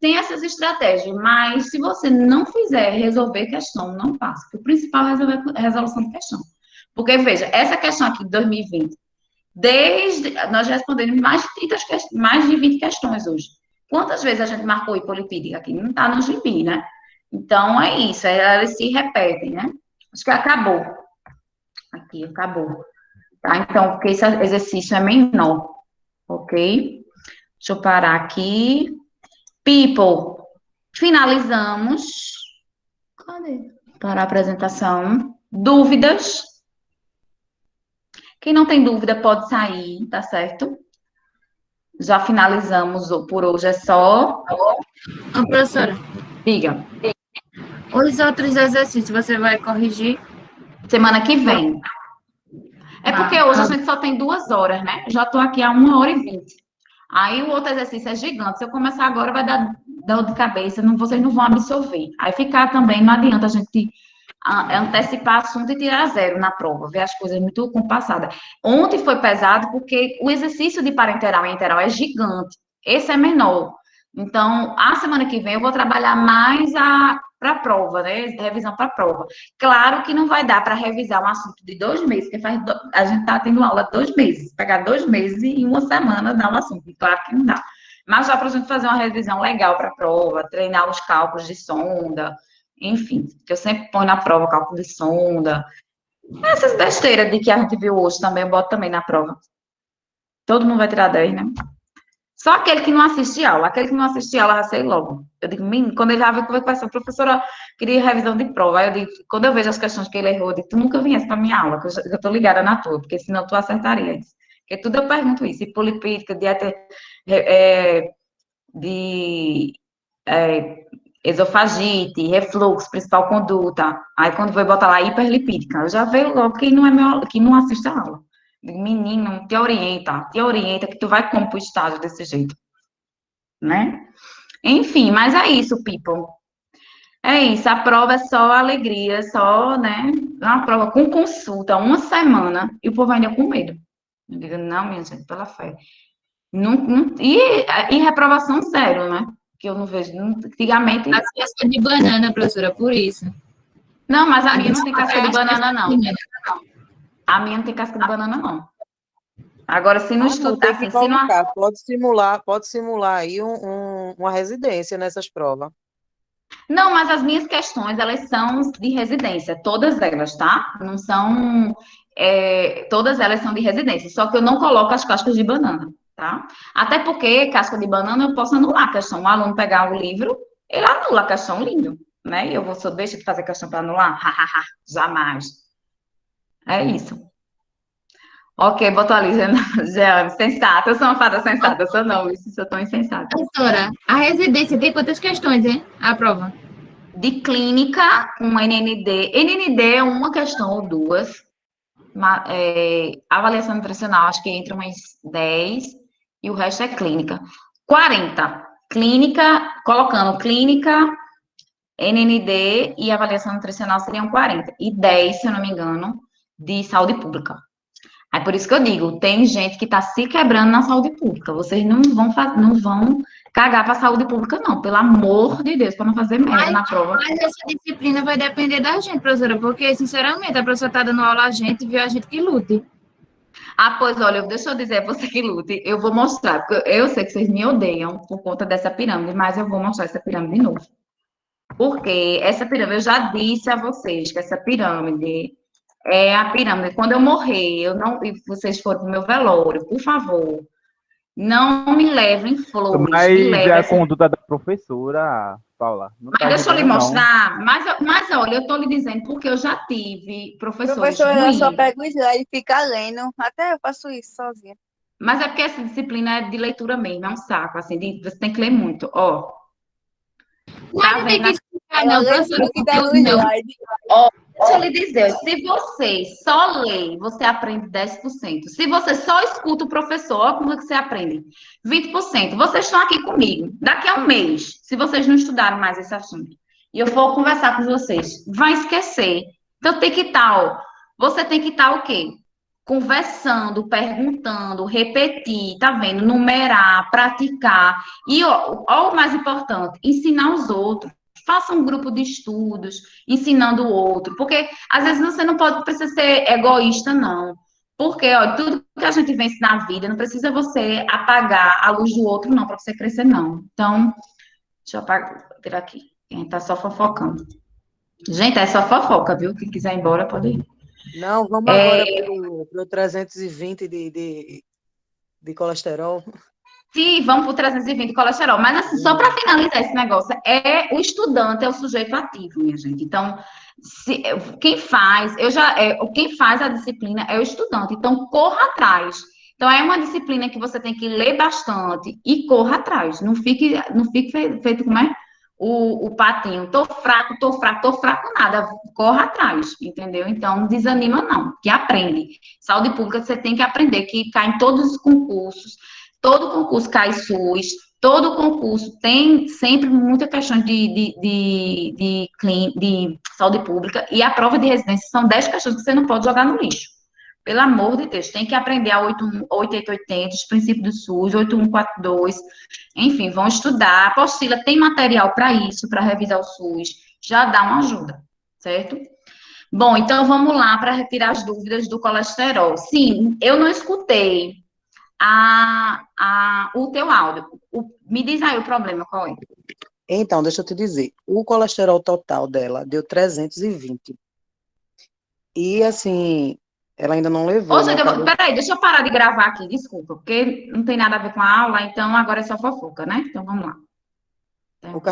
tem essas estratégias, mas se você não fizer resolver questão, não passa. O principal é resolver resolução de questão. Porque, veja, essa questão aqui de 2020, nós respondemos mais de 20 questões hoje. Quantas vezes a gente marcou hipolipídica aqui? Não está no gibi, né? Então, é isso, elas se repetem, né? Acho que acabou. Aqui, acabou. Tá? Então, porque esse exercício é menor. Ok? Deixa eu parar aqui. People, finalizamos. Cadê? Para a apresentação. Dúvidas? Quem não tem dúvida pode sair, tá certo? Já finalizamos por hoje, é só. Ô, professora, Diga, os outros exercícios você vai corrigir? semana que vem. É porque hoje a gente só tem 2 horas, né? Já estou aqui há 1h20. Aí o outro exercício é gigante. Se eu começar agora, vai dar dor de cabeça, vocês não vão absorver. Aí ficar também, não adianta a gente antecipar assunto e tirar zero na prova, ver as coisas muito compassadas. Ontem foi pesado porque o exercício de parenteral e enteral é gigante. Esse é menor. Então, a semana que vem eu vou trabalhar mais para a prova, né? Revisão para a prova. Claro que não vai dar para revisar um assunto de 2 meses, porque a gente está tendo aula 2 meses. Pegar 2 meses e em uma semana dar um assunto. Claro que não dá. Mas já para a gente fazer uma revisão legal para a prova, treinar os cálculos de sonda, enfim, que eu sempre ponho na prova cálculo de sonda. Essas besteiras de que a gente viu hoje também, eu boto também na prova. Todo mundo vai tirar 10, né? Só aquele que não assiste aula. Aquele que não assiste aula, já sei logo. Eu digo, menino, quando ele já viu que vai passar, a professora queria revisão de prova. Aí eu digo, quando eu vejo as questões que ele errou, eu digo, tu nunca viesse para minha aula, que eu tô ligada na tua, porque senão tu acertaria isso. Porque tudo eu pergunto isso. E polipídica, dieta, de esofagite, refluxo, principal conduta. Aí quando vai botar lá hiperlipídica, eu já vejo logo que não é que não assiste a aula. Menino, te orienta que tu vai como pro estágio desse jeito, né? Enfim, mas é isso, people. É isso, a prova é só alegria, só, né? Uma prova com consulta, uma semana, e o povo ainda com medo. Eu digo, não, minha gente, pela fé. E reprovação zero, né? Que eu não vejo, antigamente... A casca de banana, professora, por isso. Não, mas a minha não tem casca de banana, não. A minha não tem casca de banana, não. Agora, se não estudar, tem que assim, se não... colocar, pode simular aí uma residência nessas provas. Não, mas as minhas questões, elas são de residência, todas elas, tá? Não são... todas elas são de residência, só que eu não coloco as cascas de banana, tá? Até porque casca de banana eu posso anular a questão. O aluno pegar o livro, ele anula a questão, lindo, né? E eu só deixo de fazer questão para anular? Hahaha, jamais. É isso. Ok, botou ali, Jeane, sensata. Eu sou uma fada sensata, eu sou não, isso eu tô insensata. Professora, a residência tem quantas questões, hein? A prova. De clínica, um NND. NND é uma questão ou duas. Avaliação nutricional, acho que entre umas 10, e o resto é clínica. 40. Clínica, colocando clínica, NND e avaliação nutricional seriam 40. E 10, se eu não me engano, de saúde pública. É por isso que eu digo, tem gente que está se quebrando na saúde pública. Vocês não vão cagar para a saúde pública, não. Pelo amor de Deus, para não fazer merda na prova. Mas essa disciplina vai depender da gente, professora, porque, sinceramente, a professora está dando aula a gente, viu a gente que lute. Ah, pois olha, deixa eu dizer, você que lute, eu vou mostrar, porque eu sei que vocês me odeiam por conta dessa pirâmide, mas eu vou mostrar essa pirâmide de novo. Porque essa pirâmide, eu já disse a vocês que essa pirâmide é a pirâmide. Quando eu morrer, e vocês forem para o meu velório, por favor, não me levem flores. Mas é a conduta da professora, Paula. Não Mas tá deixa eu lhe ajudando, não. mostrar. Mas olha, eu estou lhe dizendo porque eu já tive professores Professor, eu ruins. só pego o slide e fica lendo. Até eu faço isso sozinha. Mas é porque essa disciplina é de leitura mesmo, é um saco, assim, você tem que ler muito. Ó, Mas não tem que explicar, não, Ela lê professora. tudo que tá no Não. slide. deixa eu lhe dizer, se você só lê, você aprende 10%. Se você só escuta o professor, olha como é que você aprende. 20%. Vocês estão aqui comigo. Daqui a um mês, se vocês não estudarem mais esse assunto, e eu for conversar com vocês, vai esquecer. Então tem que estar, você tem que estar o quê? Conversando, perguntando, repetir, tá vendo? Numerar, praticar. E ó, o mais importante, ensinar os outros. Faça um grupo de estudos, ensinando o outro. Porque, às vezes, você não precisa ser egoísta, não. Porque, ó, tudo que a gente vence na vida, não precisa você apagar a luz do outro, não, para você crescer, não. Então, deixa eu tirar aqui. A gente tá só fofocando. Gente, é só fofoca, viu? Quem quiser ir embora, pode ir. Não, vamos agora para o 320 de de colesterol. Sim, vamos para o 320 colesterol. Mas, assim, só para finalizar esse negócio, o estudante é o sujeito ativo, minha gente. Então, quem faz a disciplina é o estudante. Então, corra atrás. Então, é uma disciplina que você tem que ler bastante e corra atrás. Não fique feito como é o patinho. Tô fraco, nada. Corra atrás, entendeu? Então, não desanima, não. Que aprende. Saúde pública, você tem que aprender, que cai em todos os concursos. Todo concurso cai SUS, todo concurso tem sempre muita questão de saúde pública, e a prova de residência são 10 questões que você não pode jogar no lixo. Pelo amor de Deus, tem que aprender a 8880, os princípios do SUS, 8142, enfim, vão estudar. A apostila tem material para isso, para revisar o SUS, já dá uma ajuda, certo? Bom, então vamos lá para retirar as dúvidas do colesterol. Sim, eu não escutei o teu áudio. Me diz aí o problema, qual é? Então, deixa eu te dizer, o colesterol total dela deu 320. E, assim, ela ainda não levou, Ô, né? gente, peraí, deixa eu parar de gravar aqui, desculpa, porque não tem nada a ver com a aula, então agora é só fofoca, né? Então vamos lá. O